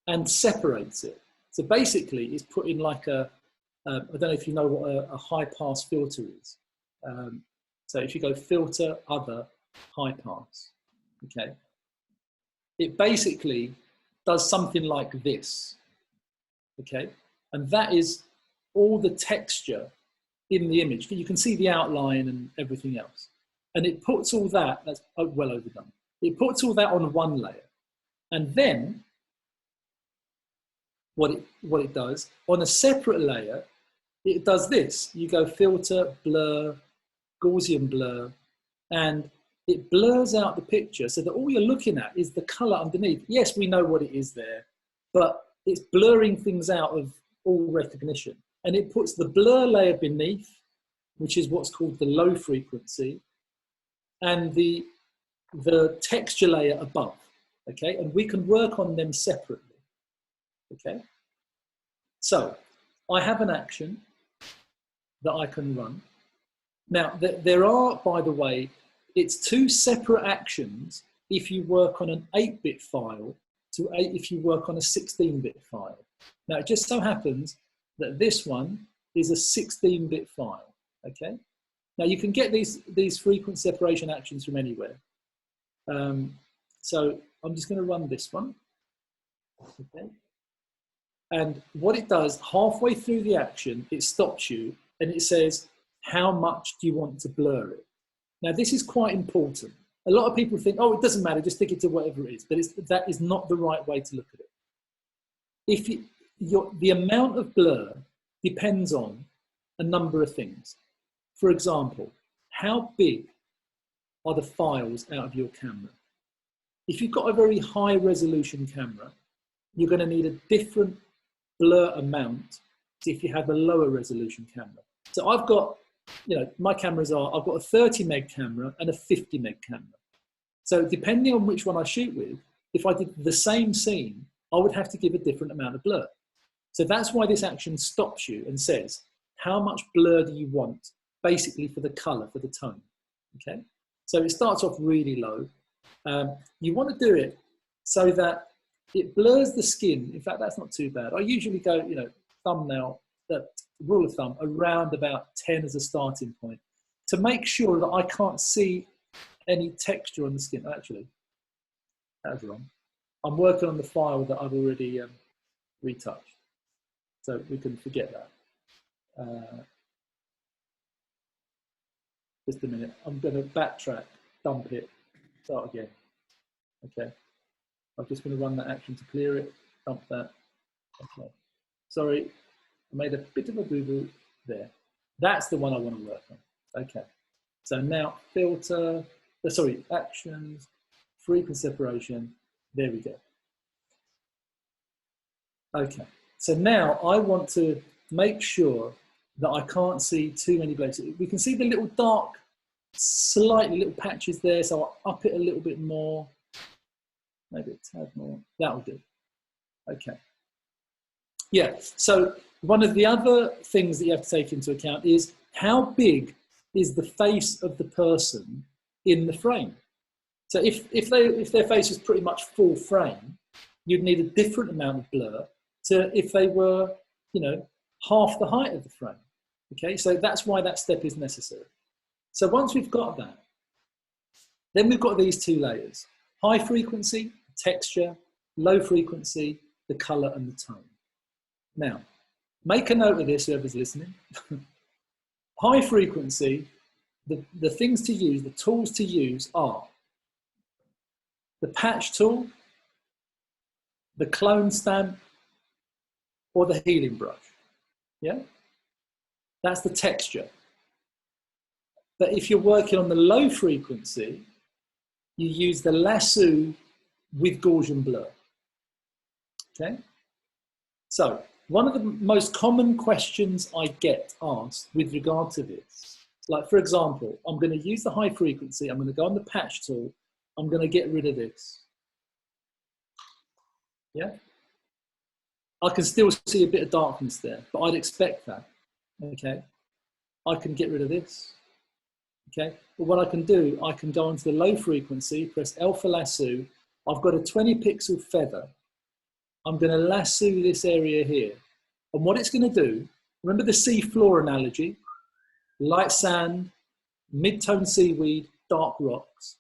and separates it. So basically it's put in like I don't know if you know what a high pass filter is. So if you go filter, other, high pass, okay? It basically does something like this, okay? And that is all the texture in the image. You can see the outline and everything else. And it puts all that, that's well overdone. It puts all that on one layer. And then what it does, on a separate layer, it does this. You go filter, blur, Gaussian blur, and it blurs out the picture so that all you're looking at is the color underneath. Yes, we know what it is there, but it's blurring things out of all recognition. And it puts the blur layer beneath, which is what's called the low frequency, and the texture layer above, okay? And we can work on them separately, okay? So I have an action that I can run. Now, there are, by the way, it's two separate actions if you work on an 8-bit file if you work on a 16-bit file. Now, it just so happens that this one is a 16-bit file, okay? Now, you can get these frequency separation actions from anywhere. So I'm just going to run this one, okay? And what it does, halfway through the action, it stops you and it says, how much do you want to blur it? Now, this is quite important. A lot of people think, oh, it doesn't matter, just stick it to whatever it is. But that is not the right way to look at it. The amount of blur depends on a number of things. For example, how big are the files out of your camera? If you've got a very high resolution camera, you're going to need a different blur amount to if you have a lower resolution camera. So I've got, my cameras I've got a 30 meg camera and a 50 meg camera. So depending on which one I shoot with, if I did the same scene, I would have to give a different amount of blur. So that's why this action stops you and says, how much blur do you want, basically for the color, for the tone, okay? So it starts off really low. You want to do it so that it blurs the skin. In fact, that's not too bad. I usually go, you know, thumbnail, the rule of thumb, around about 10 as a starting point to make sure that I can't see any texture on the skin. Actually, that was wrong. I'm working on the file that I've already retouched, so we can forget that. Just a minute. I'm going to backtrack, dump it, start again. Okay. I'm just going to run that action to clear it, dump that. Okay. Sorry, I made a bit of a boo-boo there. That's the one I want to work on. Okay. So now filter, sorry, actions, frequency separation. There we go. Okay. So now I want to make sure that I can't see too many places. We can see the little dark, slightly little patches there, so I'll up it a little bit more, maybe a tad more. That'll do. Okay. Yeah, so one of the other things that you have to take into account is how big is the face of the person in the frame. So if their face was pretty much full frame, you'd need a different amount of blur to if they were, you know, half the height of the frame. Okay, so that's why that step is necessary. So once we've got that, then we've got these two layers: high frequency, texture; low frequency, the color and the tone. Now, make a note of this, whoever's listening. High frequency, the things to use, the tools to use are the patch tool, the clone stamp, or the healing brush. Yeah? That's the texture. But if you're working on the low frequency, you use the lasso with Gaussian blur. Okay? So, one of the most common questions I get asked with regard to this, like for example, I'm going to use the high frequency, I'm going to go on the patch tool, I'm going to get rid of this. Yeah? I can still see a bit of darkness there, but I'd expect that. Okay? I can get rid of this. Okay? But what I can do, I can go onto the low frequency, press L for lasso. I've got a 20 pixel feather. I'm going to lasso this area here. And what it's going to do, remember the sea floor analogy? Light sand, mid-tone seaweed, dark rocks.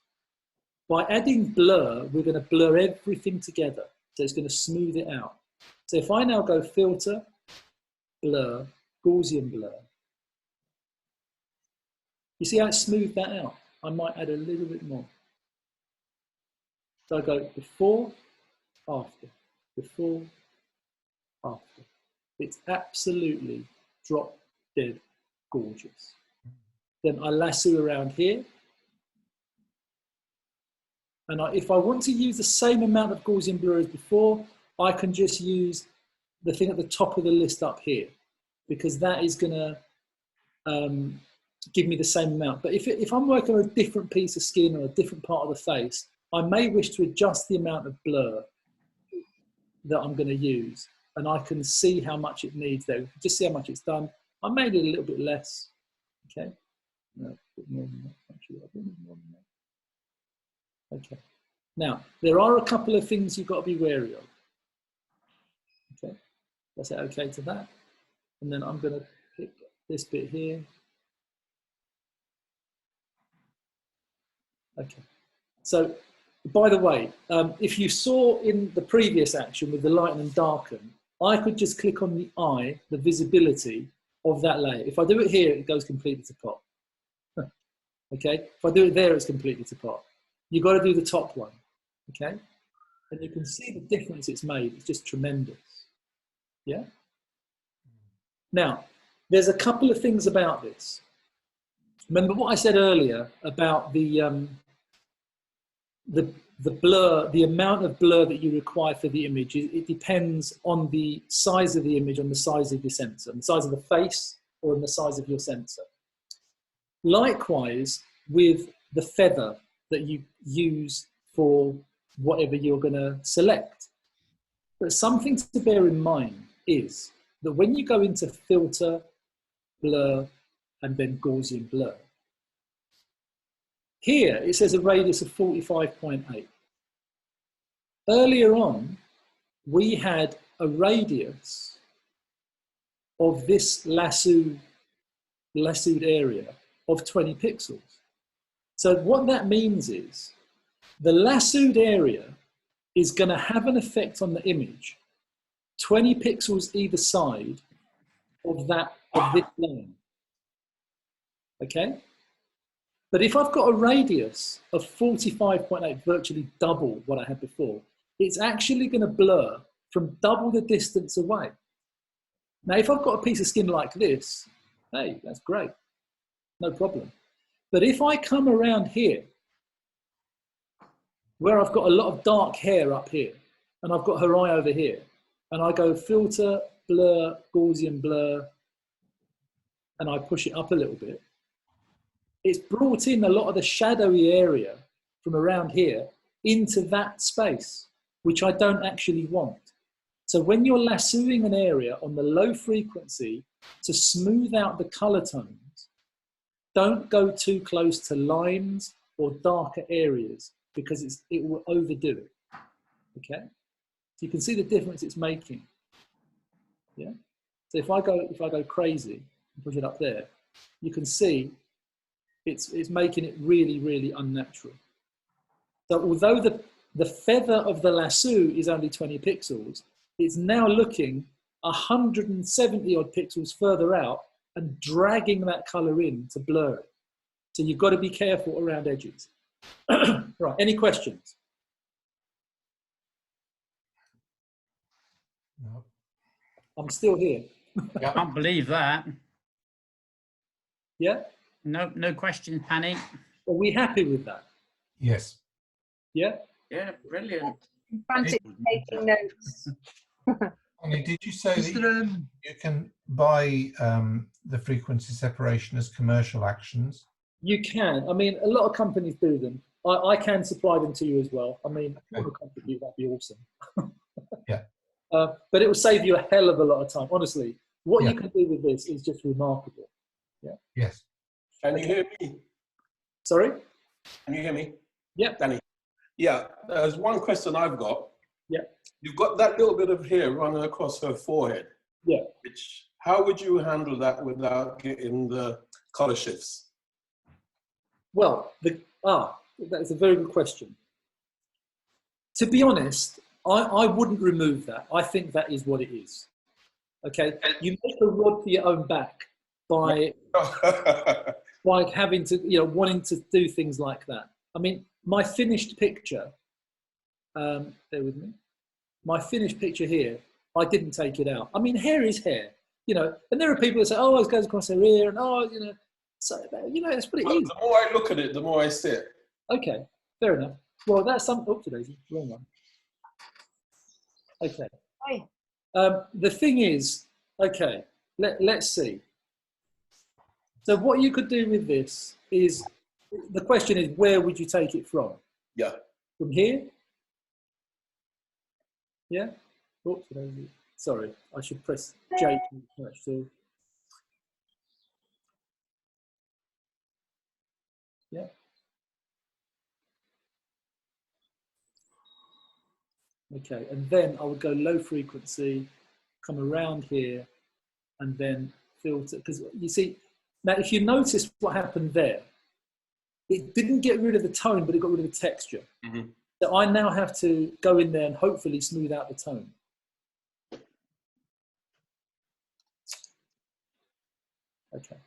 By adding blur, we're going to blur everything together. So it's going to smooth it out. So if I now go filter, blur, Gaussian blur. You see how it smoothed that out? I might add a little bit more. So I go before, after, before, after. It's absolutely drop dead gorgeous. Then I lasso around here. And if I want to use the same amount of Gaussian blur as before, I can just use the thing at the top of the list up here, because that is going to give me the same amount. But if I'm working on a different piece of skin or a different part of the face, I may wish to adjust the amount of blur that I'm going to use, and I can see how much it needs there. Just see how much it's done. I made it a little bit less. Okay. No, a bit more than that. Actually, a bit more than that. Okay. Now, there are a couple of things you've got to be wary of. Okay. Let's say okay to that. And then I'm going to pick this bit here. Okay. So, by the way, if you saw in the previous action with the lighten and darken, I could just click on the eye, the visibility of that layer. If I do it here, it goes completely to pot. Okay. If I do it there, it's completely to pot. You've got to do the top one. Okay. And you can see the difference it's made. It's just tremendous. Yeah. Now, there's a couple of things about this. Remember what I said earlier about the blur, the amount of blur that you require for the image. It depends on the size of the image, on the size of your sensor, on the size of the face, or on the size of your sensor. Likewise, with the feather that you use for whatever you're going to select. But something to bear in mind is that when you go into filter, blur, and then Gaussian blur, here it says a radius of 45.8. Earlier on, we had a radius of this lassoed area of 20 pixels. So what that means is the lassoed area is going to have an effect on the image 20 pixels either side of this line. Okay? But if I've got a radius of 45.8, virtually double what I had before, it's actually going to blur from double the distance away. Now, if I've got a piece of skin like this, hey, that's great. No problem. But if I come around here, where I've got a lot of dark hair up here, and I've got her eye over here, and I go filter, blur, Gaussian blur, and I push it up a little bit, it's brought in a lot of the shadowy area from around here into that space, which I don't actually want. So when you're lassoing an area on the low frequency to smooth out the color tones, don't go too close to lines or darker areas because it will overdo it, okay? So you can see the difference it's making, yeah? So if I go crazy and push it up there, you can see it's making it really, really unnatural. So although the feather of the lasso is only 20 pixels, it's now looking 170 odd pixels further out and dragging that color in to blur it. So you've got to be careful around edges. Right, any questions? No. I'm still here. I can't believe that. Yeah? No questions, Pani. Are we happy with that? Yes. Yeah? Yeah, brilliant. Frantic taking notes. Annie, did you say that you can buy the frequency separation as commercial actions? You can. I mean, a lot of companies do them. I can supply them to you as well. I mean, if you want to contribute, that'd be awesome. Yeah. But it will save you a hell of a lot of time. Honestly, what you can do with this is just remarkable. Yeah. Yes. Can you hear me? Sorry? Can you hear me? Yeah. Danny? Yeah, there's one question I've got. Yeah. You've got that little bit of hair running across her forehead. Yeah. How would you handle that without getting the color shifts? Well, that's a very good question. To be honest, I wouldn't remove that. I think that is what it is. Okay? You make a rod for your own back by having to, wanting to do things like that. I mean, my finished picture, bear with me, my finished picture here, I didn't take it out. I mean, hair is hair, and there are people that say, oh, it goes across her ear, and so, that's what it is. The more I look at it, the more I see it. Okay, fair enough. Well, that's some, oops, Daisy, wrong one. Okay. The thing is, okay, let's see. So what you could do with this is, the question is, where would you take it from? Yeah. From here? Yeah? Oops, sorry, I should press J to touch too. Yeah. Okay, and then I would go low frequency, come around here, and then filter. Because you see, now if you notice what happened there, it didn't get rid of the tone, but it got rid of the texture. Mm-hmm. So I now have to go in there and hopefully smooth out the tone. Okay.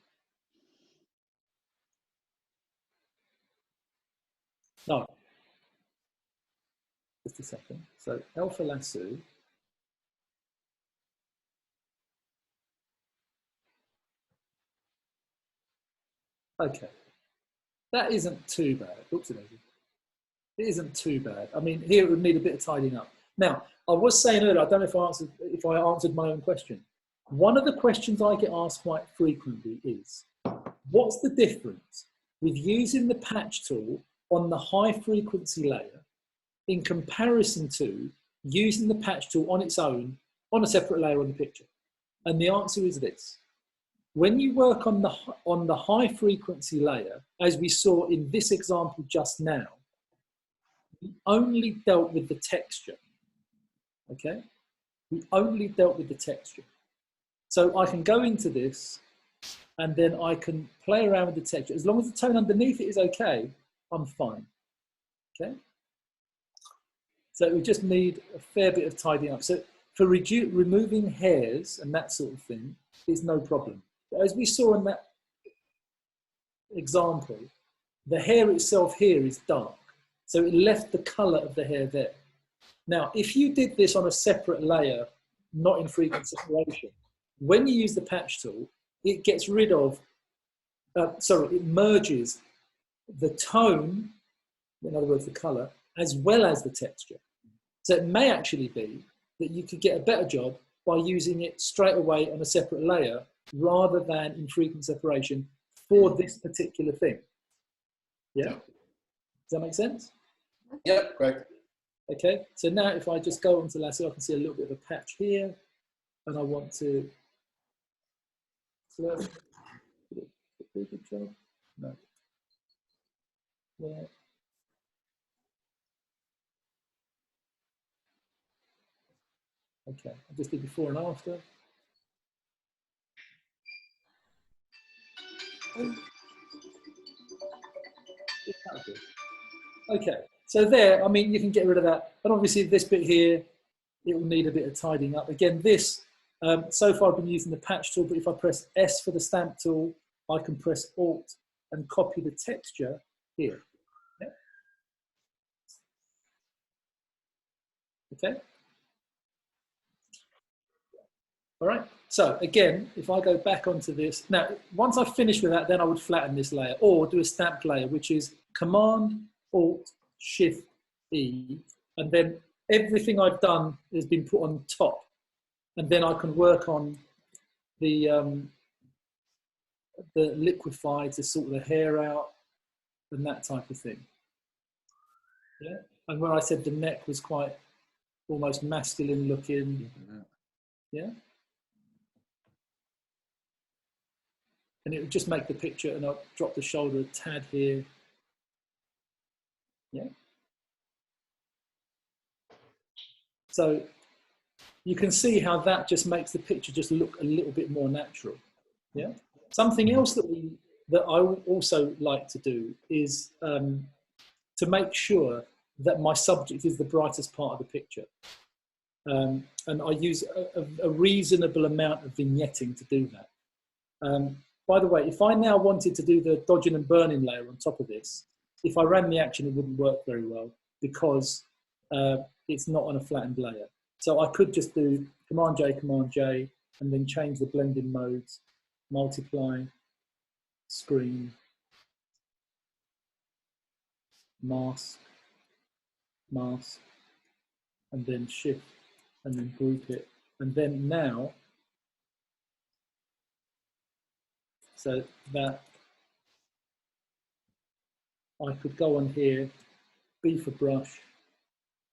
No. Just a second. So alpha lasso. Okay. That isn't too bad. Oops, it isn't too bad. I mean, here it would need a bit of tidying up. Now, I was saying earlier, I don't know if I answered my own question. One of the questions I get asked quite frequently is, what's the difference with using the patch tool on the high frequency layer in comparison to using the patch tool on its own on a separate layer on the picture? And the answer is this. When you work on the high frequency layer, as we saw in this example just now, we only dealt with the texture. okay? We only dealt with the texture. So I can go into this and then I can play around with the texture. As long as the tone underneath it is okay, I'm fine, okay? So we just need a fair bit of tidying up. So for removing hairs and that sort of thing is no problem. But as we saw in that example, the hair itself here is dark. So it left the color of the hair there. Now, if you did this on a separate layer, not in frequency separation, when you use the patch tool, it gets rid of, it merges the tone, in other words, the color, as well as the texture. So it may actually be that you could get a better job by using it straight away on a separate layer rather than in frequency separation for this particular thing. Yeah? Does that make sense? Yep, great. Okay, so now if I just go onto lasso, I can see a little bit of a patch here, and I want to no. Yeah. Okay, I just did before and after. Okay, so there, I mean, you can get rid of that. And obviously this bit here, it will need a bit of tidying up. Again, this, so far I've been using the patch tool, but if I press S for the stamp tool, I can press Alt and copy the texture here. Yeah. Okay. All right, so again, if I go back onto this, now, once I've finished with that, then I would flatten this layer or do a stamped layer, which is Command, Alt, Shift, E, and then everything I've done has been put on top. And then I can work on the liquefy to sort the hair out and that type of thing. Yeah, and where I said the neck was quite almost masculine looking, yeah. And it would just make the picture, and I'll drop the shoulder a tad here. Yeah. So you can see how that just makes the picture just look a little bit more natural. Yeah. Something else that I also like to do is to make sure that my subject is the brightest part of the picture. And I use a reasonable amount of vignetting to do that. By the way, if I now wanted to do the dodging and burning layer on top of this, if I ran the action, it wouldn't work very well because it's not on a flattened layer. So I could just do Command J, and then change the blending modes, multiply, screen, mask, mask, and then shift, and then group it. And then now, so that I could go on here, B for brush,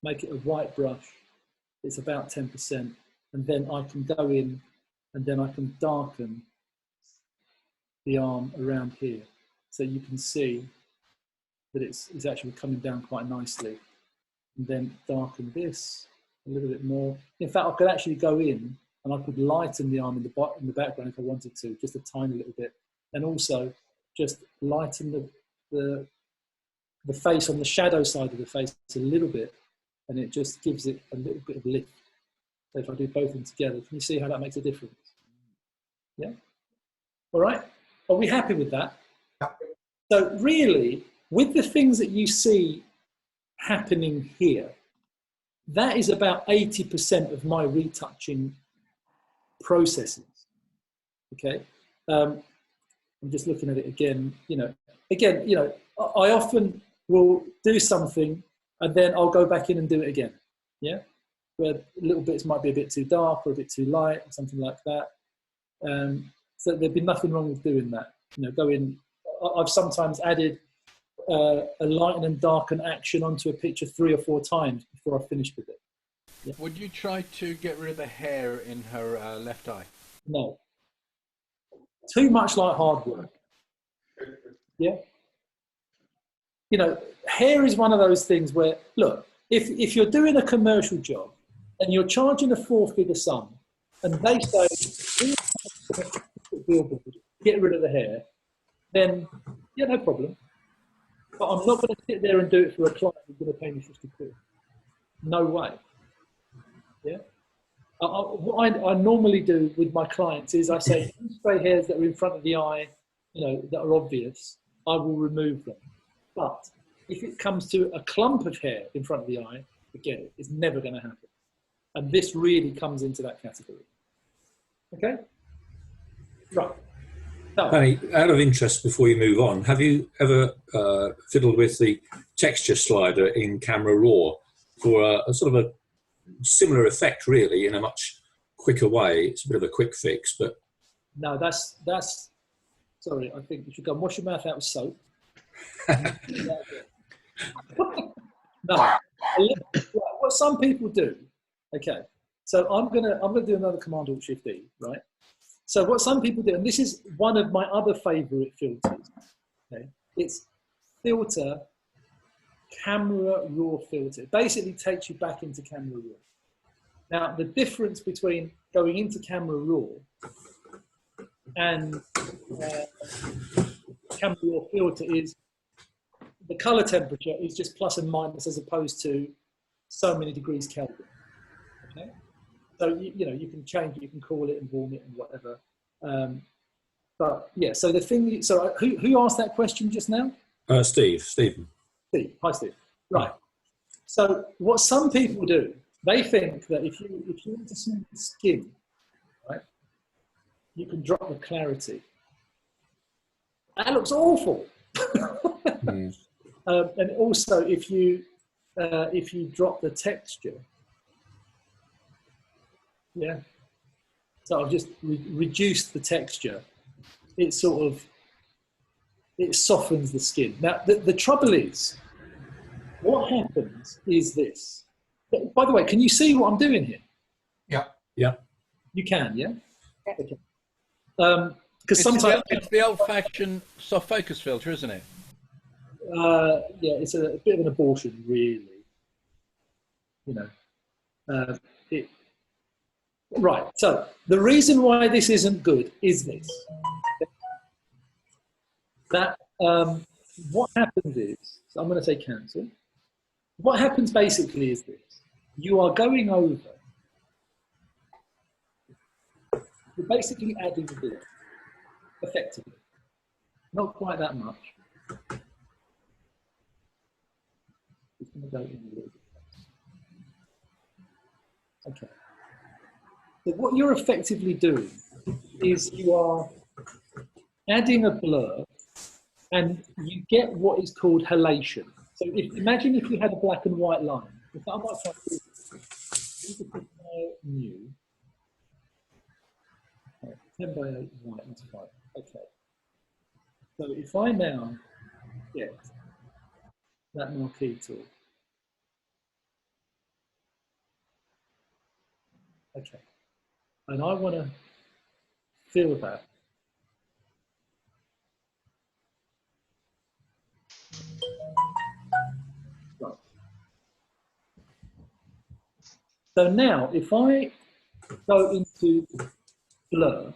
make it a white brush, it's about 10%, and then I can go in and then I can darken the arm around here. So you can see that it's actually coming down quite nicely. And then darken this a little bit more. In fact, I could actually go in and I could lighten the arm in the background if I wanted to, just a tiny little bit. And also just lighten the face on the shadow side of the face a little bit, and it just gives it a little bit of lift. So if I do both of them together, can you see how that makes a difference? Yeah? All right, are we happy with that? Yeah. So really, with the things that you see happening here, that is about 80% of my retouching processes, okay? I'm just looking at it again, I often will do something and then I'll go back in and do it again, yeah? Where little bits might be a bit too dark or a bit too light or something like that. So there'd be nothing wrong with doing that. Go in, I've sometimes added a lighten and darken action onto a picture 3 or 4 times before I finished with it. Yeah. Would you try to get rid of the hair in her left eye? No. Too much like hard work. Yeah. Hair is one of those things where, look, if you're doing a commercial job and you're charging a 4-figure sum, and they say, get rid of the hair, then yeah, no problem. But I'm not going to sit there and do it for a client who's going to pay me 50 quid. No way. Yeah. What I normally do with my clients is I say, spray hairs that are in front of the eye, that are obvious, I will remove them. But if it comes to a clump of hair in front of the eye, forget it. It's never going to happen. And this really comes into that category. Okay? Right. So, Pani, out of interest, before you move on, have you ever fiddled with the texture slider in Camera Raw for a sort of a similar effect, really, in a much quicker way? It's a bit of a quick fix, but... No, that's sorry, I think you should go and wash your mouth out with soap. No, what some people do, okay, so I'm gonna do another Command-Alt-Shift-E, right? So what some people do, and this is one of my other favorite filters, okay, it's filter, Camera Raw filter. It basically takes you back into Camera Raw. Now, the difference between going into Camera Raw and Camera Raw filter is the color temperature is just plus and minus as opposed to so many degrees Kelvin. Okay, so you can change it, you can call it and warm it and whatever. But yeah, so the thing. So who asked that question just now? Stephen. Steve. Hi, Steve. Right. So what some people do, they think that if you want to smooth the skin, right, you can drop the clarity. That looks awful. And also, if you drop the texture, yeah. So I've just reduced the texture. It softens the skin. Now the trouble is, what happens is this. By the way, can you see what I'm doing here? Yeah. Yeah. You can, yeah. Okay. Because sometimes it's the old-fashioned soft focus filter, isn't it? Yeah, it's a bit of an abortion, really. Right. So the reason why this isn't good is this. That what happens is, so I'm going to say cancel. What happens basically is this: you are going over. You're basically adding blur, effectively. Not quite that much. It's going to go in a little bit. Okay. So what you're effectively doing is you are adding a blur, and you get what is called halation. So imagine if you had a black and white line. If I might try to do new. 10 by 8 white, that's fine. Okay. So if I now get that marquee tool. Okay. And I want to fill that. Right. So now, if I go into blur,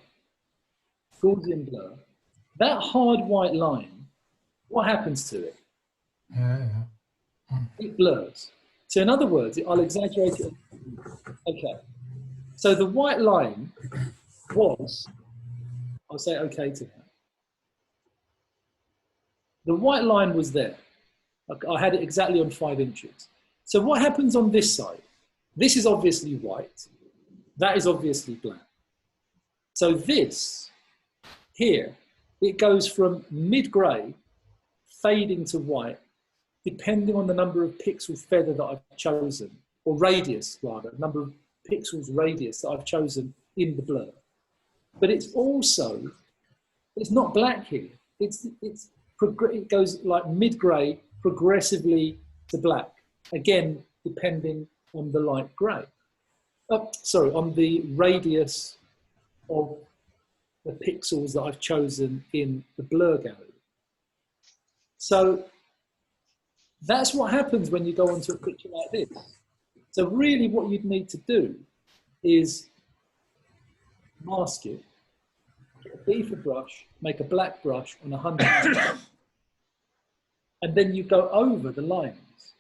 Gaussian blur, that hard white line, what happens to it? It blurs. So in other words, I'll exaggerate it. Okay. So the white line was, I'll say okay to that. The white line was there. I had it exactly on 5 inches. So what happens on this side? This is obviously white. That is obviously black. So this here, it goes from mid-gray fading to white, depending on the number of pixels feather that I've chosen, or radius rather, number of pixels radius that I've chosen in the blur. But it's also, it's not black here. It goes like mid-gray progressively to black. Again, depending on the light gray. On the radius of the pixels that I've chosen in the blur gallery. So that's what happens when you go onto a picture like this. So really what you'd need to do is mask it, get a beaver brush, make a black brush on 100%, and then you go over the lines.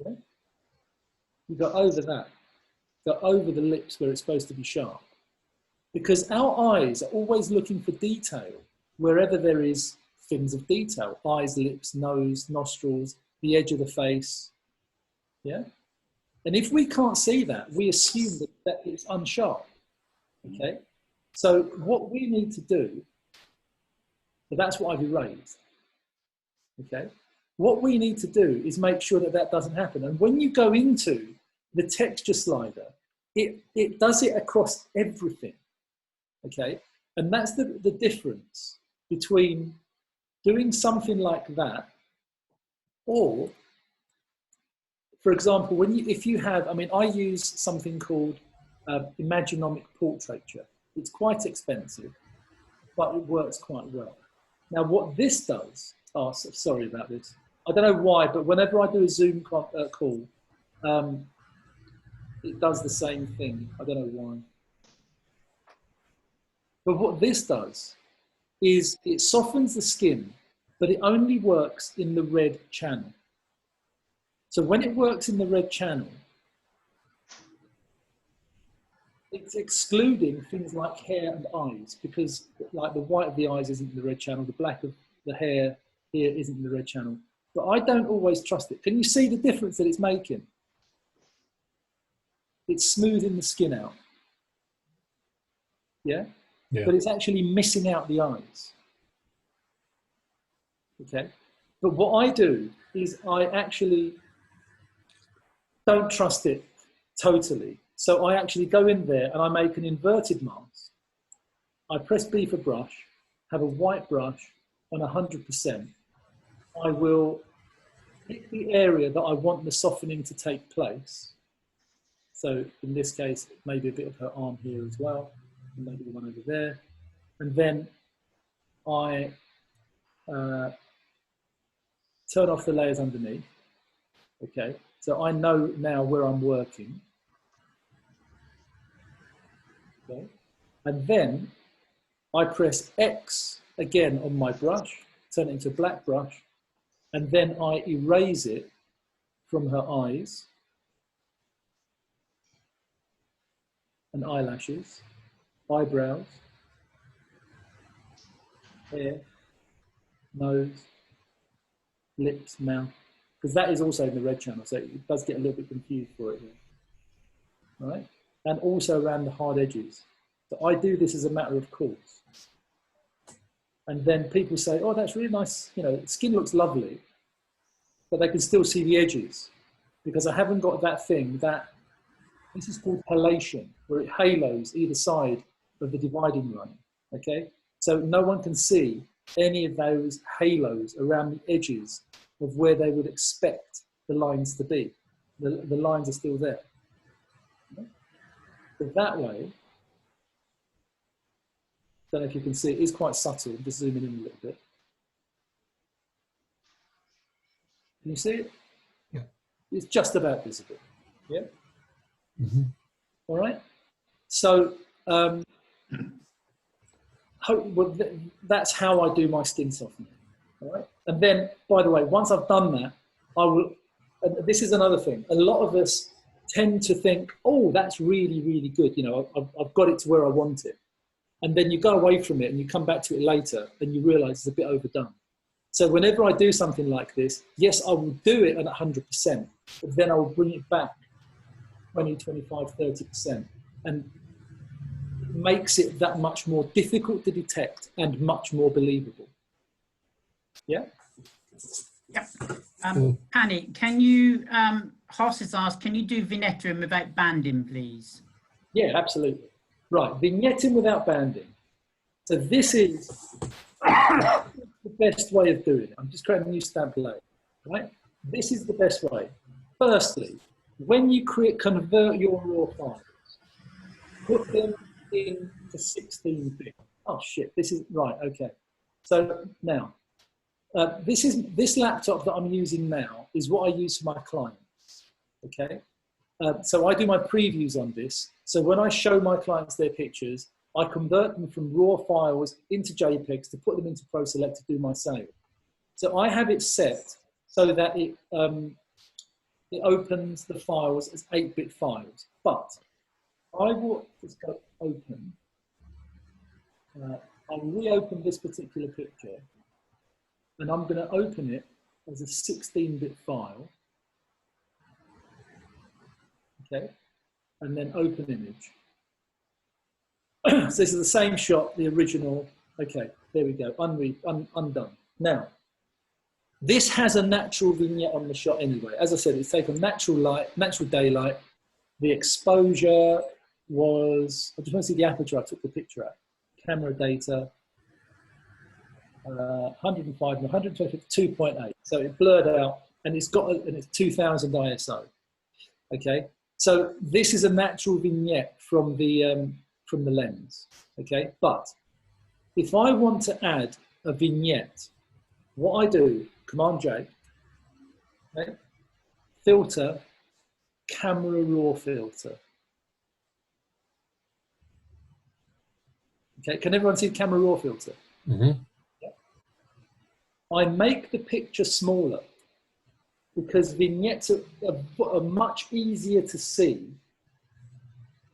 Yeah? You go over that, go over the lips where it's supposed to be sharp. Because our eyes are always looking for detail wherever there is things of detail. Eyes, lips, nose, nostrils, the edge of the face. Yeah? And if we can't see that, we assume that it's unsharp. Okay? So what we need to do, but that's what I've erased. Okay? What we need to do is make sure that that doesn't happen. And when you go into the texture slider, it does it across everything. Okay? And that's the difference between doing something like that, or, for example, if you have, I mean, I use something called Imaginomic Portraiture. It's quite expensive, but it works quite well. Now, what this does, oh, sorry about this. I don't know why, but whenever I do a Zoom call, it does the same thing. I don't know why. But what this does is it softens the skin, but it only works in the red channel. So when it works in the red channel, it's excluding things like hair and eyes, because like the white of the eyes isn't in the red channel, the black of the hair here isn't in the red channel. But I don't always trust it. Can you see the difference that it's making? It's smoothing the skin out. Yeah? Yeah. But it's actually missing out the eyes. Okay? But what I do is I actually don't trust it totally. So I actually go in there and I make an inverted mask. I press B for brush, have a white brush on 100%. I will pick the area that I want the softening to take place. So in this case, maybe a bit of her arm here as well, and maybe the one over there. And then I turn off the layers underneath. Okay, so I know now where I'm working. Okay, and then I press X again on my brush, turn it into a black brush, and then I erase it from her eyes and eyelashes, eyebrows, hair, nose, lips, mouth, because that is also in the red channel, so it does get a little bit confused for it here. All right? And also around the hard edges. So I do this as a matter of course. And then people say, oh, that's really nice, you know, skin looks lovely, but they can still see the edges because I haven't got that thing, this is called halation, where it halos either side of the dividing line, okay? So no one can see any of those halos around the edges of where they would expect the lines to be. The lines are still there. Okay? But that way, don't know if you can see, it is quite subtle. I'm just zooming in a little bit. Can you see it? Yeah. It's just about visible. Yeah? Mm-hmm. All right? So, that's how I do my skin softening. All right? And then, by the way, once I've done that, I will, and this is another thing, a lot of us tend to think, oh, that's really, really good. You know, I've got it to where I want it. And then you go away from it and you come back to it later and you realize it's a bit overdone. So whenever I do something like this, yes, I will do it at 100%, but then I will bring it back 20, 25, 30%. And it makes it that much more difficult to detect and much more believable. Yeah? Yep. Pani, can you, Hoss has asked, can you do vignetting without banding, please? Yeah, absolutely. Right, vignetting without banding. So this is the best way of doing it. I'm just creating a new stamp layer, right? This is the best way. Firstly, when you convert your raw files, put them into 16-bit. Oh shit, this is, right, okay. So now, this laptop that I'm using now is what I use for my clients. okay? So I do my previews on this. So when I show my clients their pictures, I convert them from raw files into JPEGs to put them into ProSelect to do my sale. So I have it set so that it opens the files as 8-bit files. But I will just go open. I'll reopen this particular picture, and I'm going to open it as a 16-bit file. Okay, and then open image. So this is the same shot, the original. Okay, there we go, undone. Now, this has a natural vignette on the shot anyway. As I said, it's taken natural light, natural daylight. The exposure was, I just want to see the aperture I took the picture at. Camera data, 105 and 122.8. So it blurred out, and it's 2000 ISO. Okay, so this is a natural vignette from the lens. Okay, but if I want to add a vignette, what I do, Command J, okay, filter, camera raw filter. Okay, can everyone see the camera raw filter? Mm-hmm. Yeah. I make the picture smaller because vignettes are much easier to see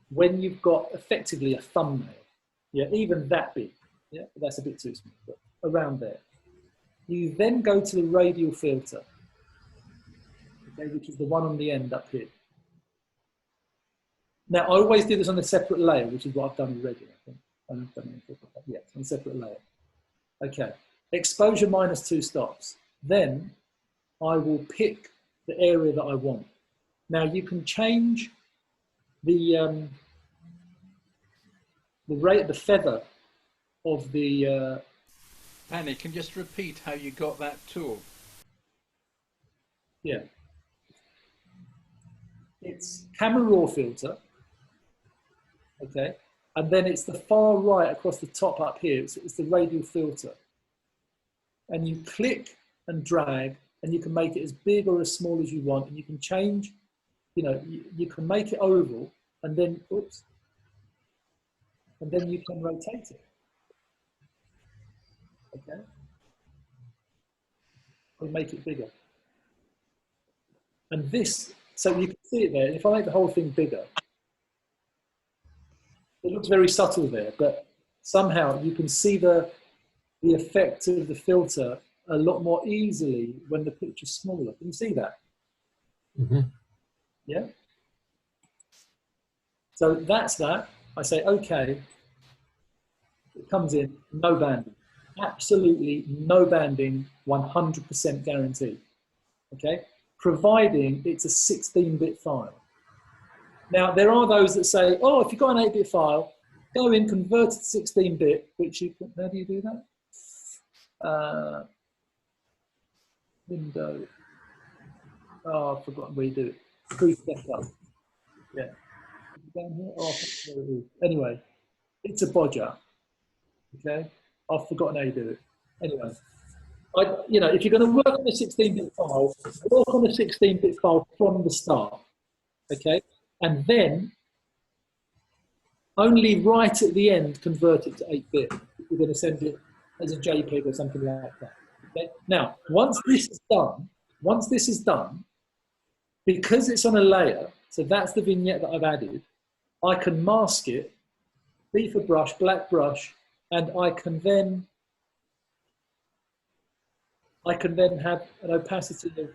when you've got effectively a thumbnail. Yeah, even that big. Yeah, that's a bit too small, but around there. You then go to the radial filter, okay, which is the one on the end up here. Now, I always do this on a separate layer, which is what I've done already, I think. I haven't done it yet, on a separate layer. Okay, exposure -2 stops. Then I will pick the area that I want. Now, you can change the feather of the... Annie, can you just repeat how you got that tool? Yeah. It's camera raw filter, okay? And then it's the far right across the top up here. It's the radial filter. And you click and drag, and you can make it as big or as small as you want. And you can change, you know, you can make it oval, and then, oops, and then you can rotate it. Okay? Or make it bigger. And this, so you can see it there. If I make the whole thing bigger, it looks very subtle there, but somehow you can see the effect of the filter a lot more easily when the picture's smaller. Can you see that? Mm-hmm. Yeah? So that's that. I say, okay. It comes in, no banding. Absolutely no banding, 100% guarantee. Okay? Providing it's a 16-bit file. Now, there are those that say, oh, if you've got an 8-bit file, go in, convert it to 16-bit, which you can, how do you do that? Window. Oh, I've forgotten where you do it. 3-step up. Yeah. Down here? Oh, there it is. Anyway, it's a bodger. Okay? I've forgotten how you do it. Anyway. You know, if you're going to work on a 16-bit file, work on a 16-bit file from the start. Okay? And then only right at the end convert it to 8-bit if you're going to send it as a JPEG or something like that. Okay? Now, once this is done, because it's on a layer, so that's the vignette that I've added, I can mask it, B for brush, black brush, and I can then have an opacity of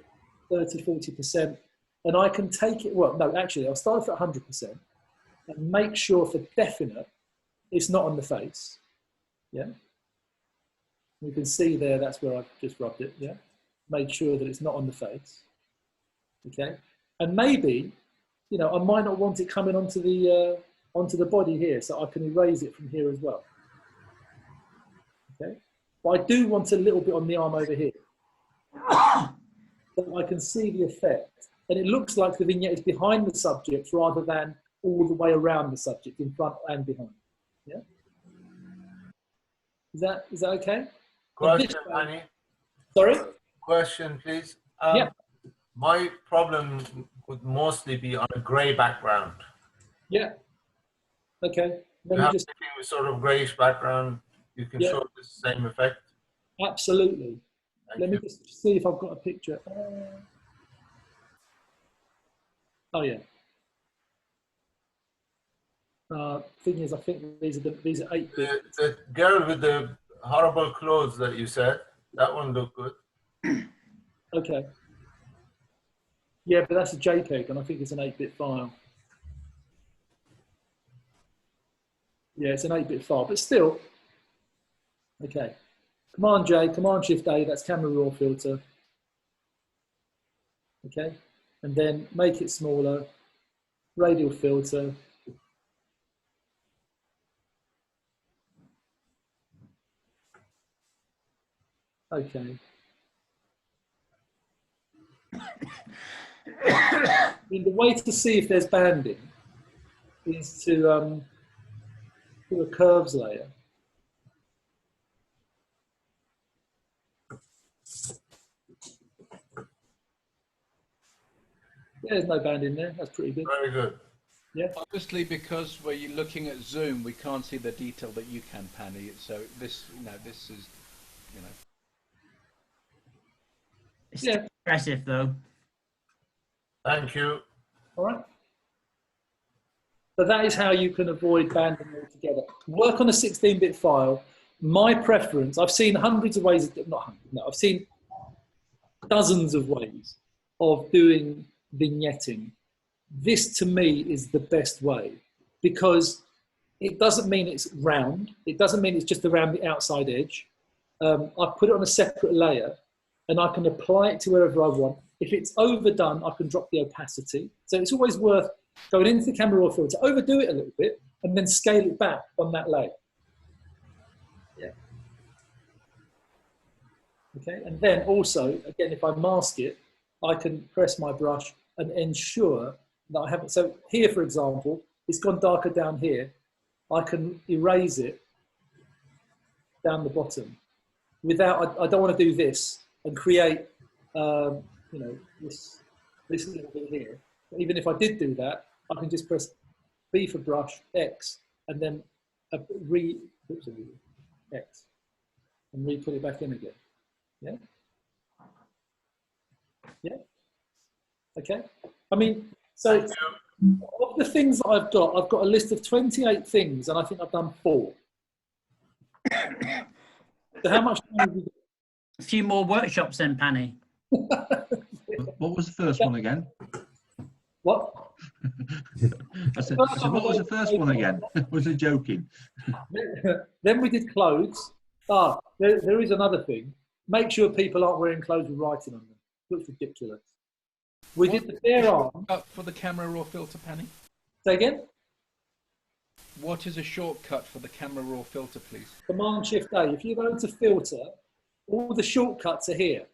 30, 40%, and I can take it, well, no, actually, I'll start at 100% and make sure for definite it's not on the face, yeah? You can see there, that's where I've just rubbed it, yeah? Made sure that it's not on the face, okay? And maybe, you know, I might not want it coming onto the body here, so I can erase it from here as well, okay? But I do want a little bit on the arm over here. So I can see the effect. And it looks like the vignette is behind the subject rather than all the way around the subject, in front and behind. Yeah? Is that okay? Question, Pani. Sorry? Question, please. Yeah. My problem would mostly be on a grey background. Yeah. Okay. Let You me have just. something with sort of greyish background, you can Yeah. show the same effect. Absolutely. Thank Let me you. just see if I've got a picture. Oh yeah. Thing is, I think these are 8-bit. The girl with the horrible clothes that you said, that one looked good. Okay. Yeah, but that's a JPEG, and I think it's an 8-bit file. Yeah, it's an 8-bit file, but still. Okay. Command J, Command Shift A, that's camera raw filter. Okay. And then make it smaller, radial filter. Okay. I mean, the way to see if there's banding is to do a curves layer. Yeah, there's no band in there. That's pretty good. Very good. Yeah. Obviously, because we're looking at Zoom, we can't see the detail that you can, Pani. So this, this is, It's Yeah. impressive, though. Thank you. All right. So that is how you can avoid banding altogether. Work on a 16-bit file. My preference, I've seen hundreds of ways, I've seen dozens of ways of doing vignetting. This, to me, is the best way because it doesn't mean it's round. It doesn't mean it's just around the outside edge. I put it on a separate layer and I can apply it to wherever I want. If it's overdone, I can drop the opacity. So it's always worth going into the camera raw filter, overdo it a little bit, and then scale it back on that layer. Yeah. Okay, and then also, again, if I mask it, I can press my brush and ensure that I haven't. So here, for example, it's gone darker down here. I can erase it down the bottom without. I don't want to do this and create, this little bit here. But even if I did do that, I can just press B for brush, X, and then X, and re-put it back in again. Yeah. Yeah. Okay. I mean, so of the things that I've got a list of 28 things, and I think I've done 4. So how much time have you got? A few more workshops then, Pani. What was the first one again? What? I said, what was the first one again? Was it joking? Then we did clothes. There is another thing. Make sure people aren't wearing clothes with writing on them. Looks ridiculous. We did the bare arm. For the camera raw filter, Pani? Say again? What is a shortcut for the camera raw filter, please? Command Shift A. If you go into filter, all the shortcuts are here.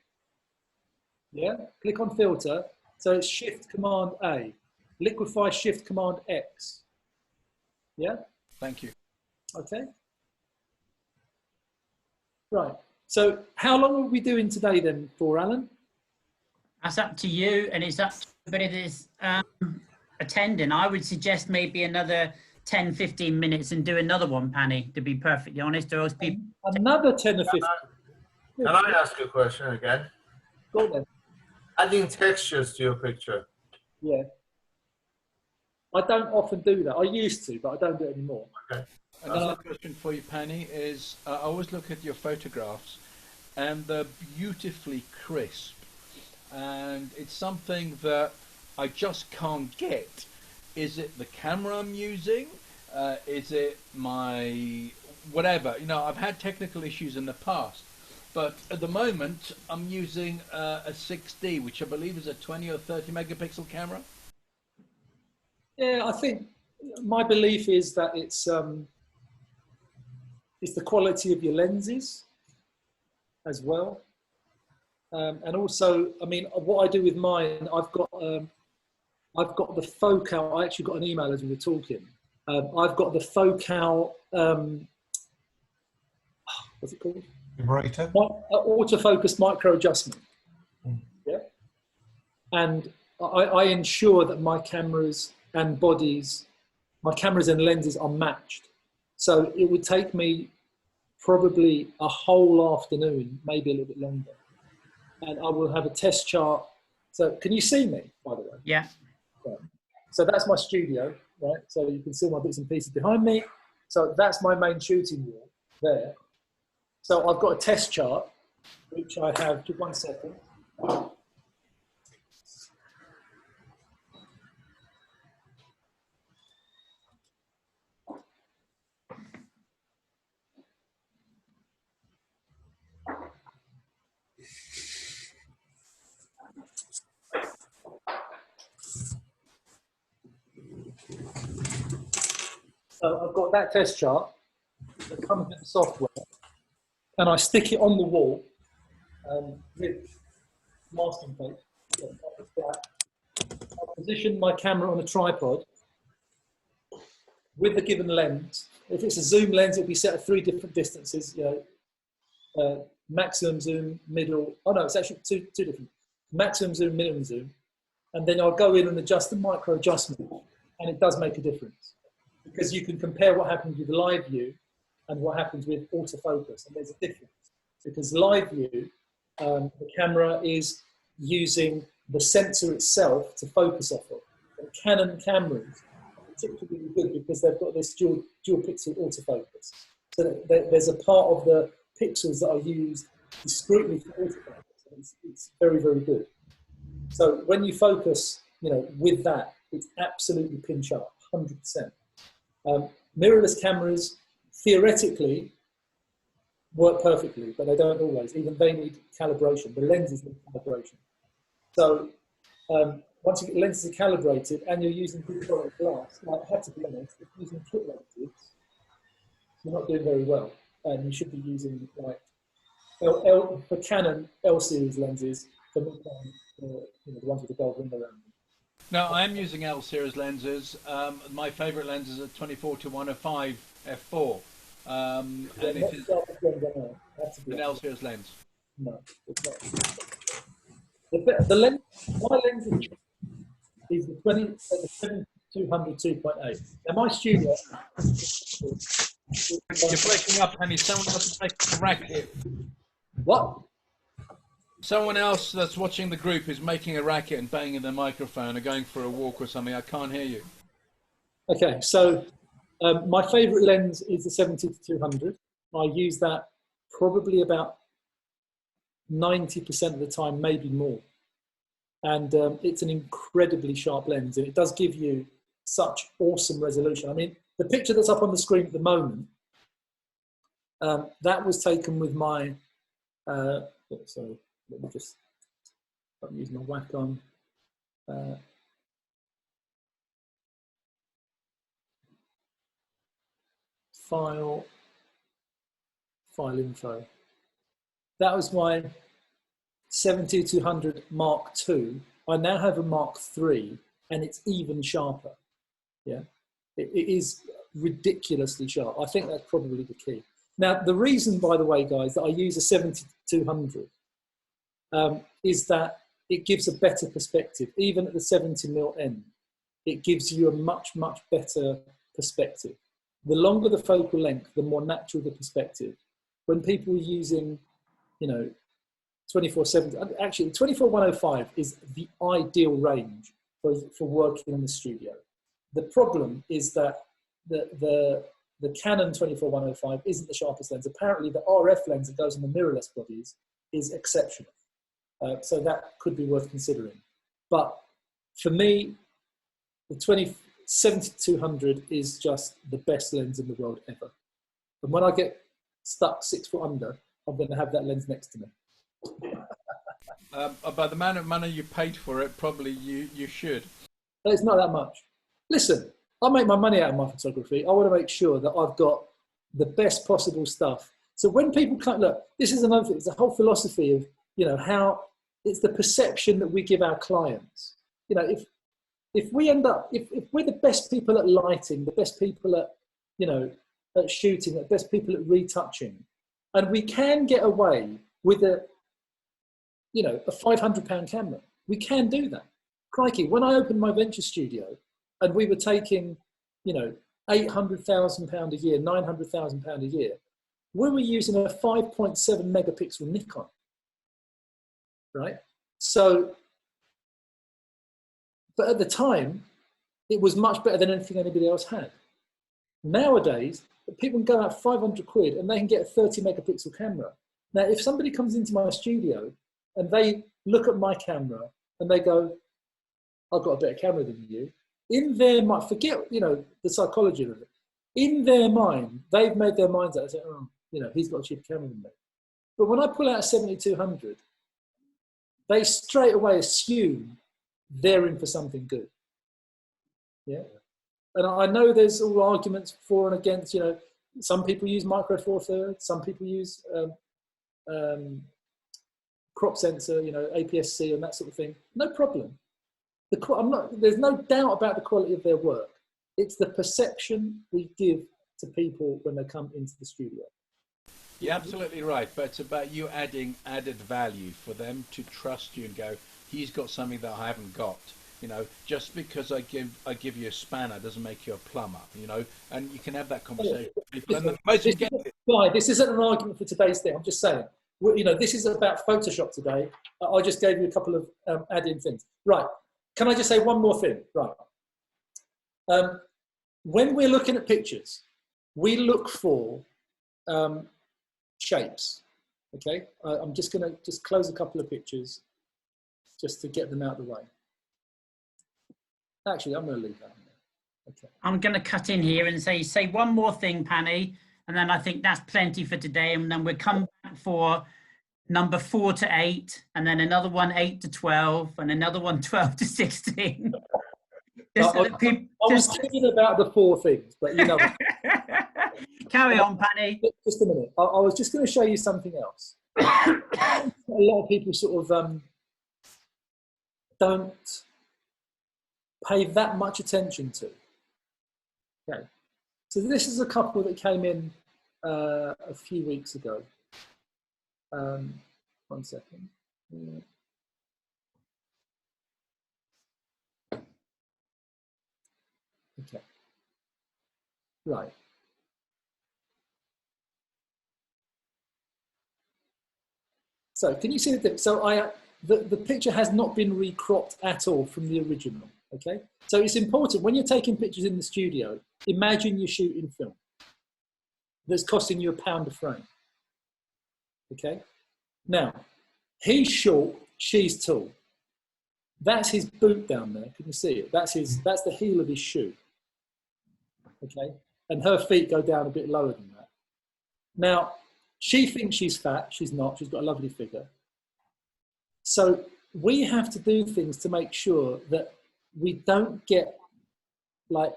Yeah? Click on filter. So it's Shift Command A. Liquify Shift Command X. Yeah? Thank you. Okay. Right. So how long are we doing today then for, Alan? That's up to you, and it's up to everybody that's attending. I would suggest maybe another 10, 15 minutes and do another one, Pani, to be perfectly honest, or else people... Another 10 or 15. Can I ask a question again? Go on then. Adding textures to your picture. Yeah. I don't often do that. I used to, but I don't do it anymore. Okay. Another question for you, Pani, is I always look at your photographs and they're beautifully crisp. And it's something that I just can't get. Is it the camera I'm using? Is it my whatever? I've had technical issues in the past, but at the moment I'm using a 6D, which I believe is a 20 or 30 megapixel camera. Yeah, I think my belief is that it's the quality of your lenses as well. And also, I mean, what I do with mine, I've got the focal. I actually got an email as we were talking. I've got the focal. What's it called? Vibrator. Autofocus micro adjustment. Yeah. And I ensure that my cameras and bodies, my cameras and lenses are matched. So it would take me probably a whole afternoon, maybe a little bit longer. And I will have a test chart. So can you see me, by the way? Yeah. Okay. So that's my studio, right? So you can see my bits and pieces behind me. So that's my main shooting wall there. So I've got a test chart, which I have, just 1 second. So I've got that test chart that comes with the software, and I stick it on the wall with masking tape. I position my camera on a tripod with the given lens. If it's a zoom lens, it'll be set at 3 different distances. You know, maximum zoom, middle. Oh no, it's actually two different. Maximum zoom, minimum zoom, and then I'll go in and adjust the micro adjustment, and it does make a difference. Because you can compare what happens with live view and what happens with autofocus, and there's a difference. Because live view, the camera is using the sensor itself to focus off of. And Canon cameras are particularly good because they've got this dual pixel autofocus. So there's a part of the pixels that are used discretely for autofocus, and it's very, very good. So when you focus, you know, with that, it's absolutely pin sharp, 100%. Mirrorless cameras theoretically work perfectly, but they don't always. Even they need calibration. The lenses need calibration. So once you get lenses are calibrated and you're using good quality glass, like I have to be honest, if you're using kit lenses, you're not doing very well. And you should be using like for Canon L series lenses, for Nikon, you know, the ones with the gold ring around them. No, I'm using L series lenses. My favourite lenses are 24-105 f4. And it is an L series lens. No, it's not. The lens, my lens is the 7200 2.8. Now my studio. You're breaking up, Penny. Someone else is making a racket. What? Someone else that's watching the group is making a racket and banging the microphone or going for a walk or something. I can't hear you. Okay, so my favourite lens is the 70-200. I use that probably about 90% of the time, maybe more. And it's an incredibly sharp lens, and it does give you such awesome resolution. I mean, the picture that's up on the screen at the moment, that was taken with my, sorry, let me just, I'm using my Wacom. File info. That was my 70-200 Mark II. I now have a Mark III, and it's even sharper. Yeah, it is ridiculously sharp. I think that's probably the key. Now, the reason, by the way, guys, that I use a 70-200 is that it gives a better perspective. Even at the 70mm end, it gives you a much, much better perspective. The longer the focal length, the more natural the perspective. When people are using, you know, 24-70, actually, 24-105 is the ideal range for working in the studio. The problem is that the Canon 24-105 isn't the sharpest lens. Apparently, the RF lens that goes on the mirrorless bodies is exceptional. So that could be worth considering. But for me, the 70-200 is just the best lens in the world ever. And when I get stuck 6 foot under, I'm going to have that lens next to me. By the amount of money you paid for it, probably you should. It's not that much. Listen, I make my money out of my photography. I want to make sure that I've got the best possible stuff. So when people come, look, this is another thing. It's a whole philosophy of, you know, how it's the perception that we give our clients. You know, if we end up, if we're the best people at lighting, the best people at, you know, at shooting, the best people at retouching, and we can get away with a, you know, a £500 camera, we can do that. crikey, when I opened my venture studio and we were taking, you know, £800,000 a year, £900,000 a year, we were using a 5.7 megapixel Nikon, right? So, but at the time, it was much better than anything anybody else had. Nowadays, people can go out 500 quid and they can get a 30 megapixel camera. Now, if somebody comes into my studio and they look at my camera and they go, I've got a better camera than you, in their mind, forget, you know, the psychology of it, in their mind, they've made their minds up and say, oh, you know, he's got a cheaper camera than me. But when I pull out a 7200, they straight away assume they're in for something good. Yeah. And I know there's all arguments for and against, you know, some people use micro four thirds, some people use crop sensor, you know, APS-C and that sort of thing. No problem. There's no doubt about the quality of their work. It's the perception we give to people when they come into the studio. You're absolutely right, but it's about you adding added value for them to trust you and go, he's got something that I haven't got. You know, just because I give you a spanner doesn't make you a plumber, you know, and you can have that conversation with people. And this isn't an argument for today's thing. I'm just saying, you know, this is about Photoshop today. I just gave you a couple of add-in things. Right. Can I just say one more thing? Right. When we're looking at pictures, we look for shapes. Okay. I'm just going to close a couple of pictures just to get them out of the way. Actually, I'm going to leave that. Okay. I'm going to cut in here and say one more thing, Pani, and then I think that's plenty for today. And then we'll come back for number 4 to 8, and then another one 8 to 12, and another one 12 to 16. I was thinking about the 4 things, but you know. Carry on, Pani. Just a minute. I was just going to show you something else. A lot of people sort of don't pay that much attention to. Okay, so this is a couple that came in a few weeks ago. 1 second. Okay. Right. So can you see the difference? So the picture has not been recropped at all from the original. Okay, so it's important when you're taking pictures in the studio, imagine you're shooting film that's costing you £1 a frame. Okay, now he's short, she's tall. That's his boot down there. Can you see it? That's the heel of his shoe. Okay, and her feet go down a bit lower than that. Now she thinks she's fat. She's not. She's got a lovely figure. So we have to do things to make sure that we don't get like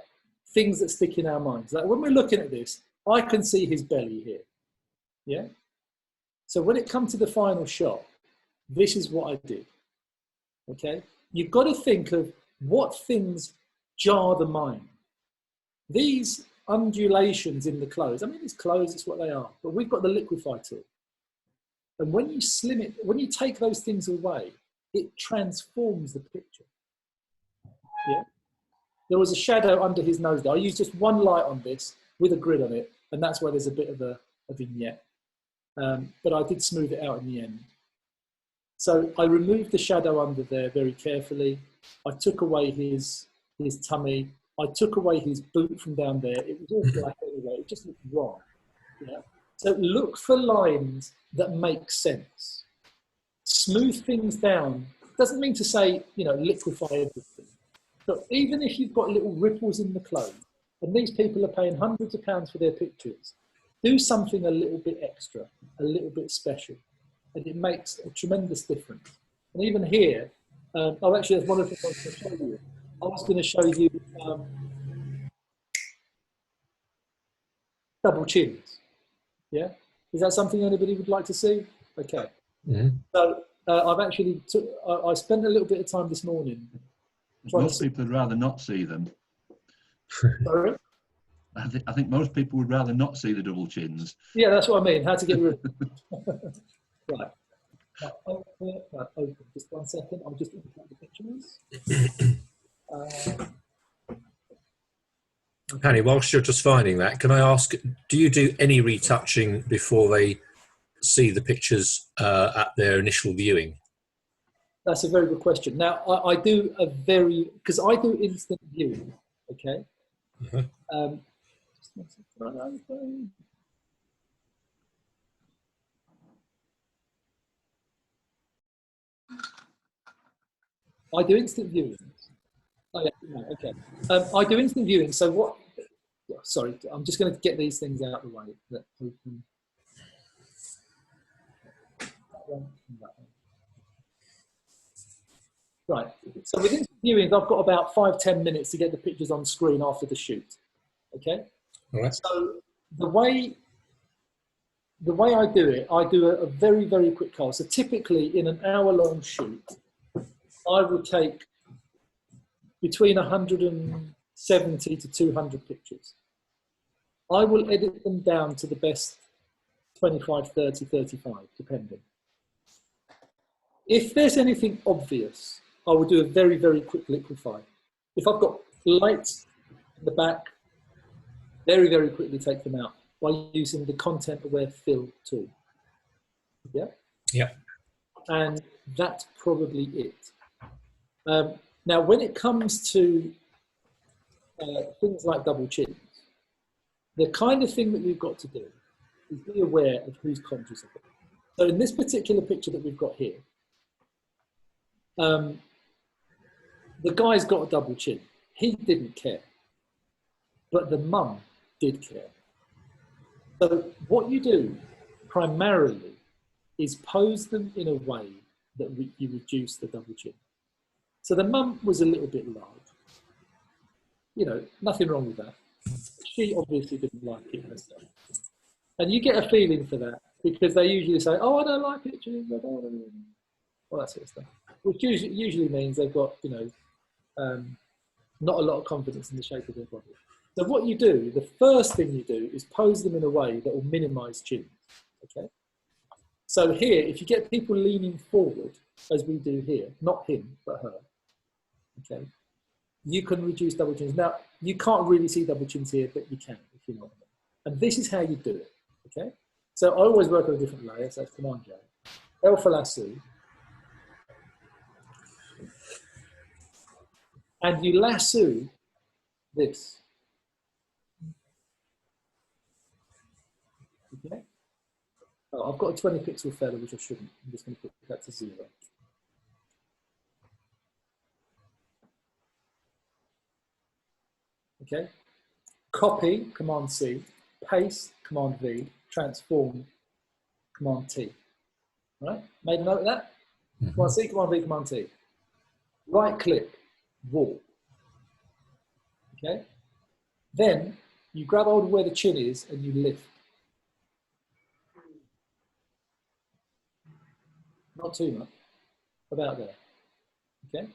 things that stick in our minds. Like when we're looking at this, I can see his belly here. Yeah. So when it comes to the final shot, this is what I did. Okay. You've got to think of what things jar the mind. These undulations in the clothes, I mean, it's clothes, it's what they are, but we've got the liquefy tool. And when you slim it, when you take those things away, it transforms the picture. Yeah. There was a shadow under his nose there. I used just one light on this with a grid on it, and that's why there's a bit of a vignette. But I did smooth it out in the end. So I removed the shadow under there very carefully. I took away his tummy. I took away his boot from down there. It was all black anyway. It just looked wrong. Yeah. So look for lines that make sense. Smooth things down doesn't mean to say, you know, liquefy everything. But even if you've got little ripples in the clothes, and these people are paying hundreds of pounds for their pictures, do something a little bit extra, a little bit special, and it makes a tremendous difference. And even here, oh, actually, there's one of the things I was going to show you. I was going to show you double chins. Yeah, is that something anybody would like to see? Okay. Yeah. So I've actually I spent a little bit of time this morning. Most people would rather not see them. Sorry? I think most people would rather not see the double chins. Yeah, that's what I mean. How to get rid of them. Right. Open. Just 1 second. I'll just import the pictures. Penny, whilst you're just finding that, can I ask, do you do any retouching before they see the pictures at their initial viewing? That's a very good question. Now, I do because I do instant viewing, okay? I do instant viewing. Oh, yeah, no, okay. I do instant viewing. So what? Sorry, I'm just going to get these things out of the way. That open. That one, and that one. Right. So with instant viewings, I've got about 5–10 minutes to get the pictures on screen after the shoot. Okay. All right. So the way I do it, I do a very, very quick call. So typically in an hour-long shoot, I will take between 170 to 200 pictures. I will edit them down to the best 25, 30, 35, depending. If there's anything obvious, I will do a very, very quick liquefy. If I've got lights in the back, very, very quickly take them out by using the content-aware fill tool. Yeah? Yeah. And that's probably it. Now, when it comes to things like double chins, the kind of thing that we've got to do is be aware of who's conscious of it. So in this particular picture that we've got here, the guy's got a double chin. He didn't care, but the mum did care. So what you do primarily is pose them in a way that you reduce the double chin. So the mum was a little bit large. You know, nothing wrong with that. She obviously didn't like it herself. And you get a feeling for that because they usually say, oh, I don't like pictures, I don't want to, all that sort of stuff. Which usually means they've got, you know, not a lot of confidence in the shape of their body. So what you do, the first thing you do is pose them in a way that will minimize chins, okay? So here, if you get people leaning forward, as we do here, not him, but her, okay, you can reduce double chins. Now, you can't really see double chins here, but you can, if you know what I mean. And this is how you do it, okay? So I always work on a different layer, so that's Command J. L for lasso. And you lasso this. Okay? Oh, I've got a 20 pixel feather, which I shouldn't. I'm just going to put that to 0. Okay? Copy, Command C. Paste, Command V. Transform, Command T. All right? Made a note of that? Command C, Command V, Command T. Right click, warp. Okay? Then you grab hold of where the chin is and you lift. Not too much, about there. Okay?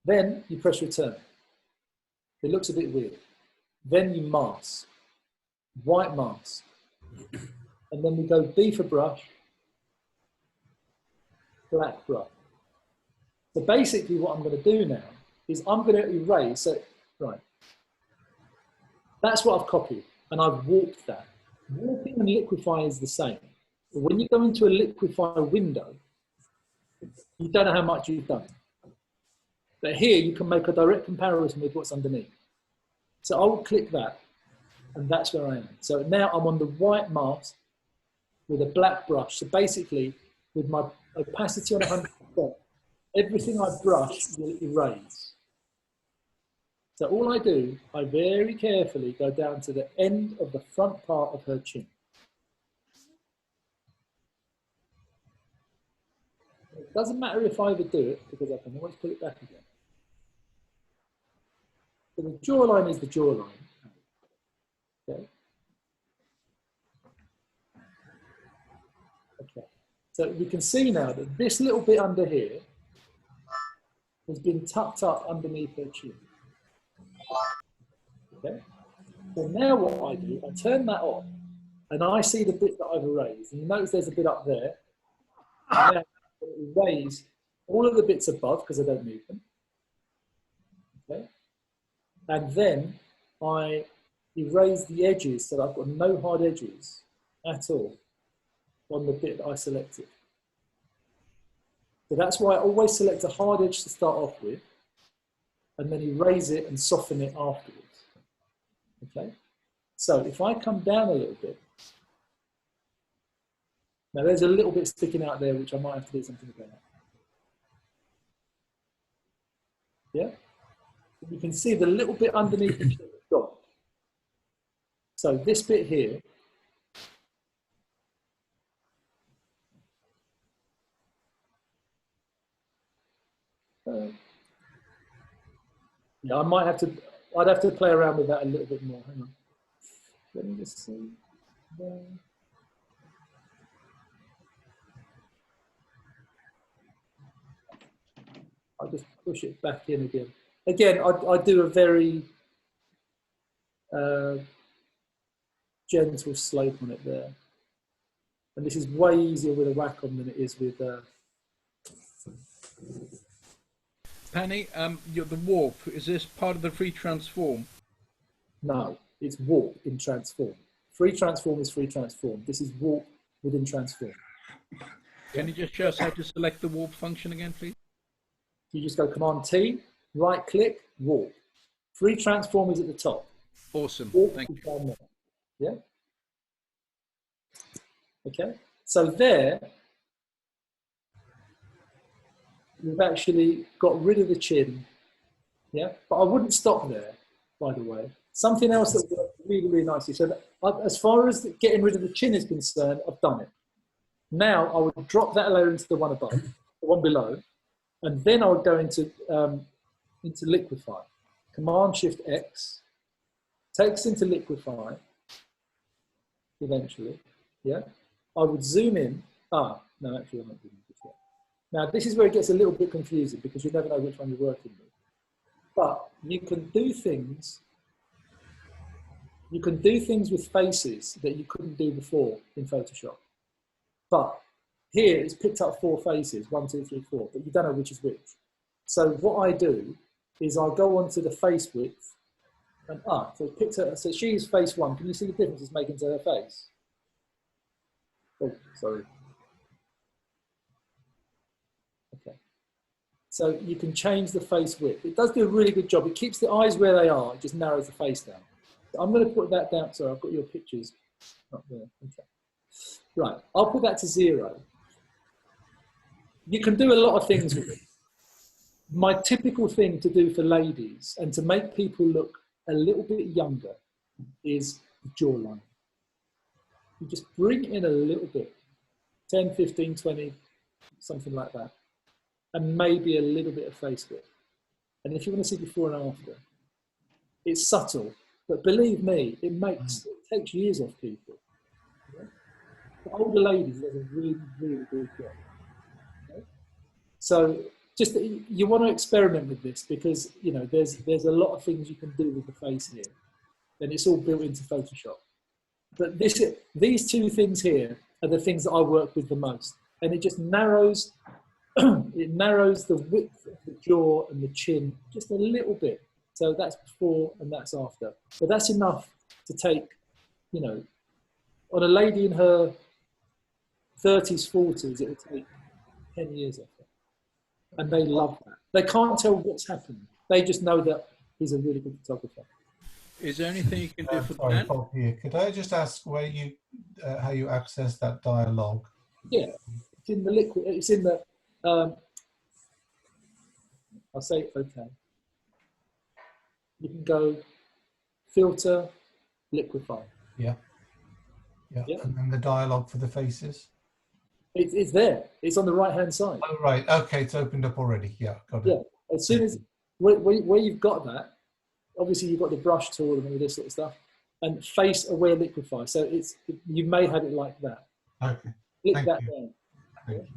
Then you press return. It looks a bit weird. Then you mask, white mask. And then we go B for brush, black brush. So basically what I'm going to do now is I'm going to erase, so, right. That's what I've copied, and I've warped that. Warping and liquefy is the same. But when you go into a liquefy window, you don't know how much you've done. But here you can make a direct comparison with what's underneath. So I will click that, and that's where I am. So now I'm on the white mask with a black brush. So basically, with my opacity on 100%, everything I brush will erase. So all I do, I very carefully go down to the end of the front part of her chin. It doesn't matter if I overdo it, because I can always pull it back again. So the jawline is the jawline. Okay. Okay. So we can see now that this little bit under here has been tucked up underneath her chin. Okay. So now what I do, I turn that on, and I see the bit that I've erased. And you notice there's a bit up there. Now, erase all of the bits above because I don't need them. Okay. And then I erase the edges so that I've got no hard edges at all on the bit that I selected. So that's why I always select a hard edge to start off with and then erase it and soften it afterwards. Okay. So if I come down a little bit, now there's a little bit sticking out there which I might have to do something about. Yeah? You can see the little bit underneath the dot. So this bit here, yeah, I might have to, I'd have to play around with that a little bit more. Hang on. Let me just see. There. I'll just push it back in again. Again, I do a very gentle slope on it there. And this is way easier with a Wacom than it is with... Pani, the warp, is this part of the free transform? No, it's warp in transform. Free transform is free transform. This is warp within transform. Can you just show us how to select the warp function again, please? You just go Command T, right click, warp. Free transform is at the top. Awesome. Warp Thank is you. down there. Yeah. Okay. So there, we've actually got rid of the chin. Yeah. But I wouldn't stop there, by the way. Something else that works really, really nicely. So that, as far as getting rid of the chin is concerned, I've done it. Now I would drop that layer into the one above, the one below, and then I would go into liquify. Command Shift X takes into liquify eventually. Yeah. I would zoom in. No, actually I'm not doing this yet. Now this is where it gets a little bit confusing because you never know which one you're working with. But you can do things. You can do things with faces that you couldn't do before in Photoshop. But here it's picked up 4 faces, 1, 2, 3, 4, but you don't know which is which. So what I do is I'll go onto the face width and so it picked her, so she's face 1. Can you see the difference it's making to her face? Oh, sorry. Okay. So you can change the face width. It does do a really good job. It keeps the eyes where they are. It just narrows the face down. So I'm going to put that down. Sorry, I've got your pictures up there. Okay. Right, I'll put that to 0. You can do a lot of things with it. My typical thing to do for ladies and to make people look a little bit younger is the jawline. You just bring it in a little bit, 10, 15, 20, something like that. And maybe a little bit of face width. And if you want to see before and after, it's subtle, but believe me, it takes years off people. Okay? For older ladies, does a really, really good job. Okay? So just you want to experiment with this because you know there's a lot of things you can do with the face here, and it's all built into Photoshop. But these 2 things here are the things that I work with the most, and it just narrows. It narrows the width of the jaw and the chin just a little bit. So that's before and that's after. But that's enough to take, you know, on a lady in her 30s, 40s, it will take 10 years off her. And they love that. They can't tell what's happened. They just know that he's a really good photographer. Is there anything you can do for sorry, that? Bob here. Could I just ask where you, how you access that dialogue? Yeah, it's in the liquid. It's in the. I'll say okay. You can go filter, liquify. Yeah. And then the dialogue for the faces? It's there. It's on the right-hand side. Oh, right. Okay, it's opened up already. Yeah, got it. Yeah, as soon as, where you've got that, obviously you've got the brush tool and all this sort of stuff, and face aware liquify. So you may have it like that. Okay. Click Thank that you. down. Thank you.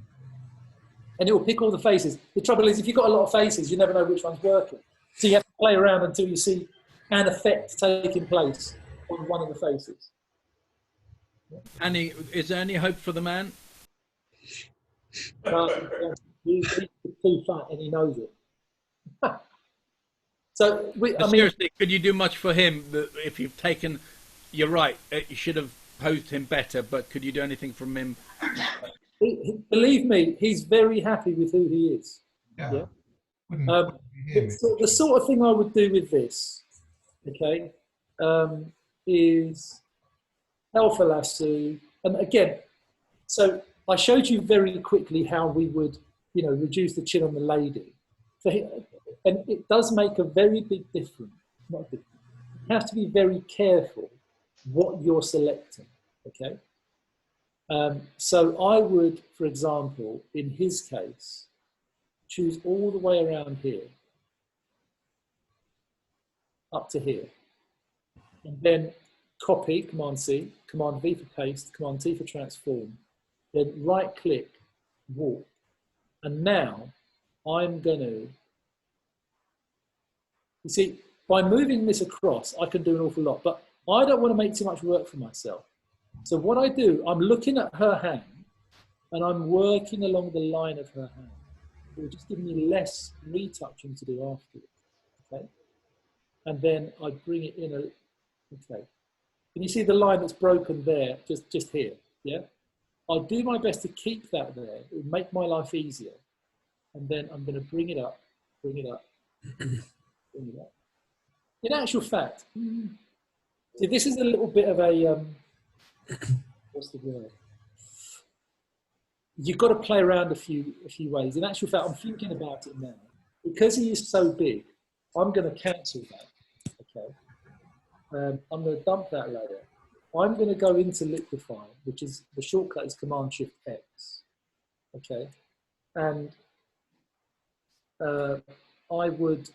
And it will pick all the faces. The trouble is, if you've got a lot of faces, you never know which one's working. So you have to play around until you see an effect taking place on one of the faces. Annie, is there any hope for the man? He's too fat and he knows it. So, I mean, seriously, could you do much for him if you've taken? You're right. You should have posed him better, but could you do anything from him? Believe me, he's very happy with who he is. Yeah. The sort of thing I would do with this, okay, is alpha lasso, and again, so I showed you very quickly how we would, reduce the chin on the lady. So and it does make a very big difference. Not big. You have to be very careful what you're selecting, okay? So I would, for example, in his case, choose all the way around here, up to here. And then copy, Command C, Command V for paste, Command T for transform. Then right click, warp. And now I'm going to, you see, by moving this across, I can do an awful lot, but I don't want to make too much work for myself. So what I do, I'm looking at her hand and I'm working along the line of her hand. It will just give me less retouching to do afterwards, okay? And then I bring it in okay. Can you see the line that's broken there, just here, yeah? I'll do my best to keep that there. It will make my life easier. And then I'm going to bring it up, bring it up, bring it up. In actual fact, see, this is a little bit of a, what's the word? You've got to play around a few ways. In actual fact, I'm thinking about it now. Because he is so big, I'm going to cancel that, okay? I'm going to dump that layer. I'm going to go into liquify, which is, the shortcut is Command-Shift-X, okay? And I would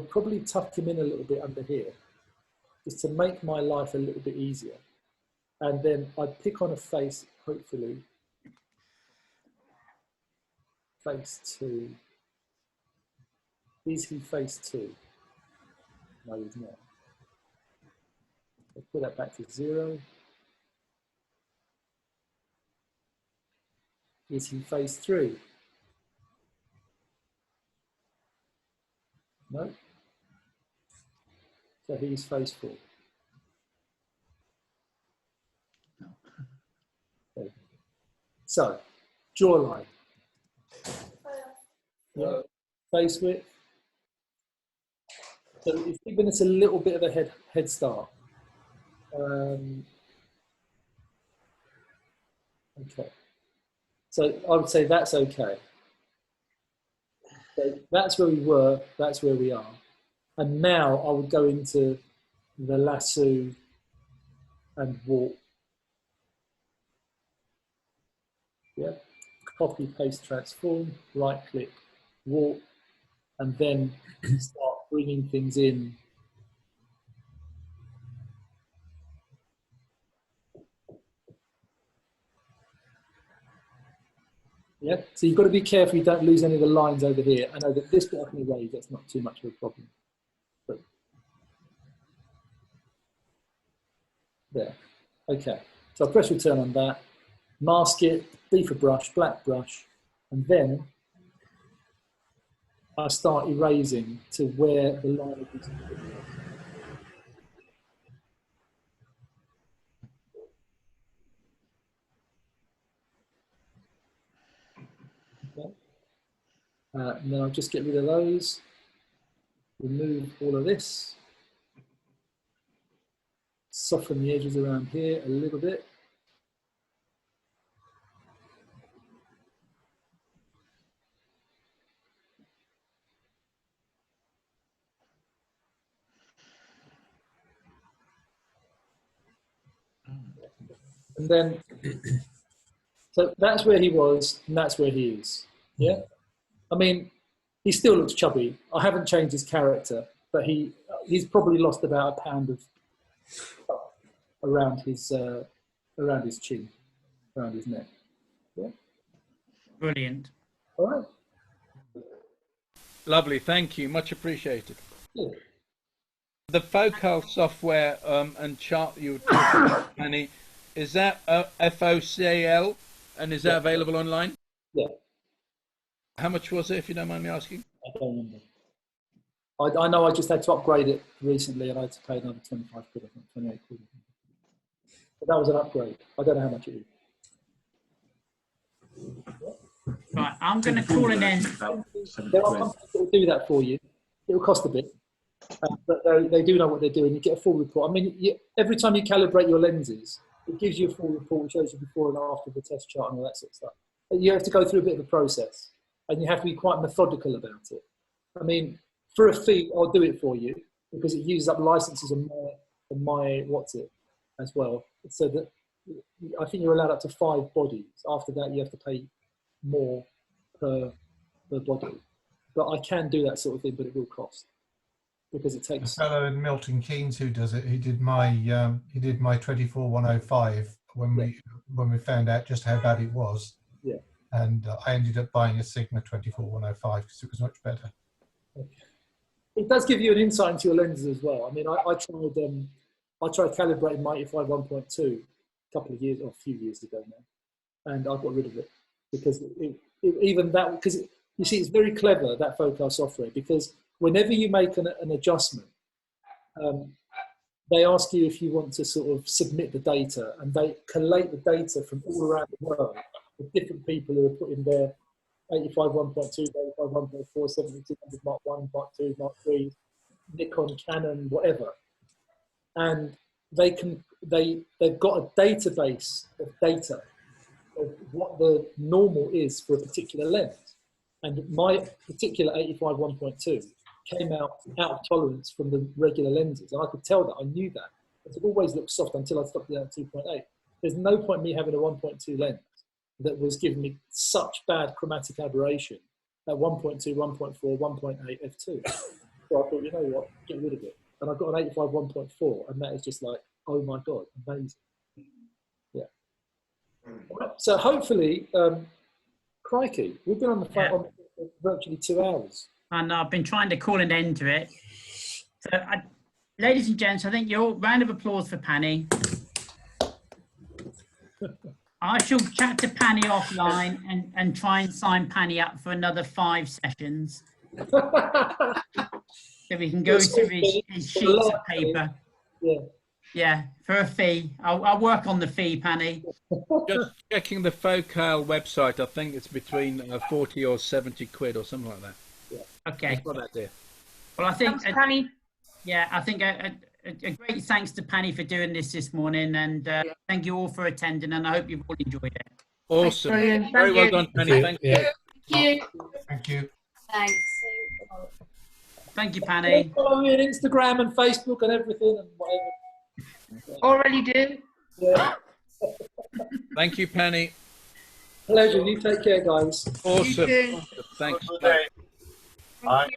probably tuck him in a little bit under here, just to make my life a little bit easier. And then I'd pick on a face, hopefully, face 2. Is he face 2? No, he's not. I'll put that back to 0. Is he face 3? No. So he's face 4. Okay. So, jawline. Yeah. Face width. So it's given us a little bit of a head start. Okay. So I would say that's okay. So that's where we were, that's where we are. And now I would go into the lasso and warp. Yeah. Copy, paste, transform, right click, warp, and then start bringing things in. Yeah, so you've got to be careful you don't lose any of the lines over here. I know that this bit I can erase, that's not too much of a problem. But there, okay. So I press return on that, mask it, B for brush, black brush, and then I start erasing to where the line is. Okay. And then I'll just get rid of those, remove all of this, soften the edges around here a little bit. And then, so that's where he was, and that's where he is. Yeah, I mean, he still looks chubby. I haven't changed his character, but he's probably lost about a pound of around his chin, around his neck. Yeah. Brilliant. All right. Lovely, thank you, much appreciated. Yeah. The Focal software and chart you were talking about, Annie, is that FOCAL And is that available online? Yeah. How much was it, if you don't mind me asking? I don't remember. I know I just had to upgrade it recently, and I had to pay another 25 quid, I think, 28 quid. But that was an upgrade. I don't know how much it is. Right, I'm going to call an end. There are companies that will do that for you. It will cost a bit, but they do know what they're doing. You get a full report. I mean, every time you calibrate your lenses, it gives you a full report, which shows you before and after the test chart and all that sort of stuff. You have to go through a bit of a process, and you have to be quite methodical about it. I mean, for a fee, I'll do it for you because it uses up licenses on my as well. So that I think you're allowed up to 5 bodies. After that, you have to pay more per body. But I can do that sort of thing, but it will cost because it takes. The fellow in Milton Keynes who does it, he did my 24105 when we found out just how bad it was. Yeah. And I ended up buying a Sigma 24105 because it was much better. Okay. It does give you an insight into your lenses as well. I mean, I tried calibrating my 85 1.2 a few years ago now, and I got rid of it because you see, it's very clever, that Focal software, because whenever you make an adjustment, they ask you if you want to sort of submit the data, and they collate the data from all around the world with different people who are putting their 85 1.2, 85 1.4, 7200 Mark 1, Mark 2, Mark 3, Nikon, Canon, whatever. And they've got a database of data of what the normal is for a particular lens. And my particular 85 1.2 came out of tolerance from the regular lenses. And I could tell that, I knew that. It always looked soft until I stopped it at 2.8. There's no point in me having a 1.2 lens that was giving me such bad chromatic aberration at 1.2, 1.4, 1.8 f2. So I thought, you know what, get rid of it. And I got an 85 1.4, and that is just like, oh my God, amazing. Yeah. Right, so hopefully, crikey, we've been on the phone for virtually 2 hours. And I've been trying to call an end to it. So, ladies and gents, I think your round of applause for Pani. I shall chat to Pani offline and try and sign Pani up for another 5 sessions. So we can go through his sheets of paper. Yeah. Yeah, for a fee. I'll work on the fee, Pani. Just checking the Focal website, I think it's between 40 or 70 quid or something like that. Yeah. Okay. Well, I think, Thanks, Pani. yeah, I think a great thanks to Pani for doing this morning, and thank you all for attending, and I hope you've all enjoyed it. Awesome. Brilliant. Very Thank well you. done, Pani. Thank you. Thank you. Thank you. Thanks. Thank you, Pani. Follow me on Instagram and Facebook and everything and whatever. Already do. Yeah. Thank you, Pani. Pleasure. You take care, guys. Awesome. You too. Thanks. Good day. Bye.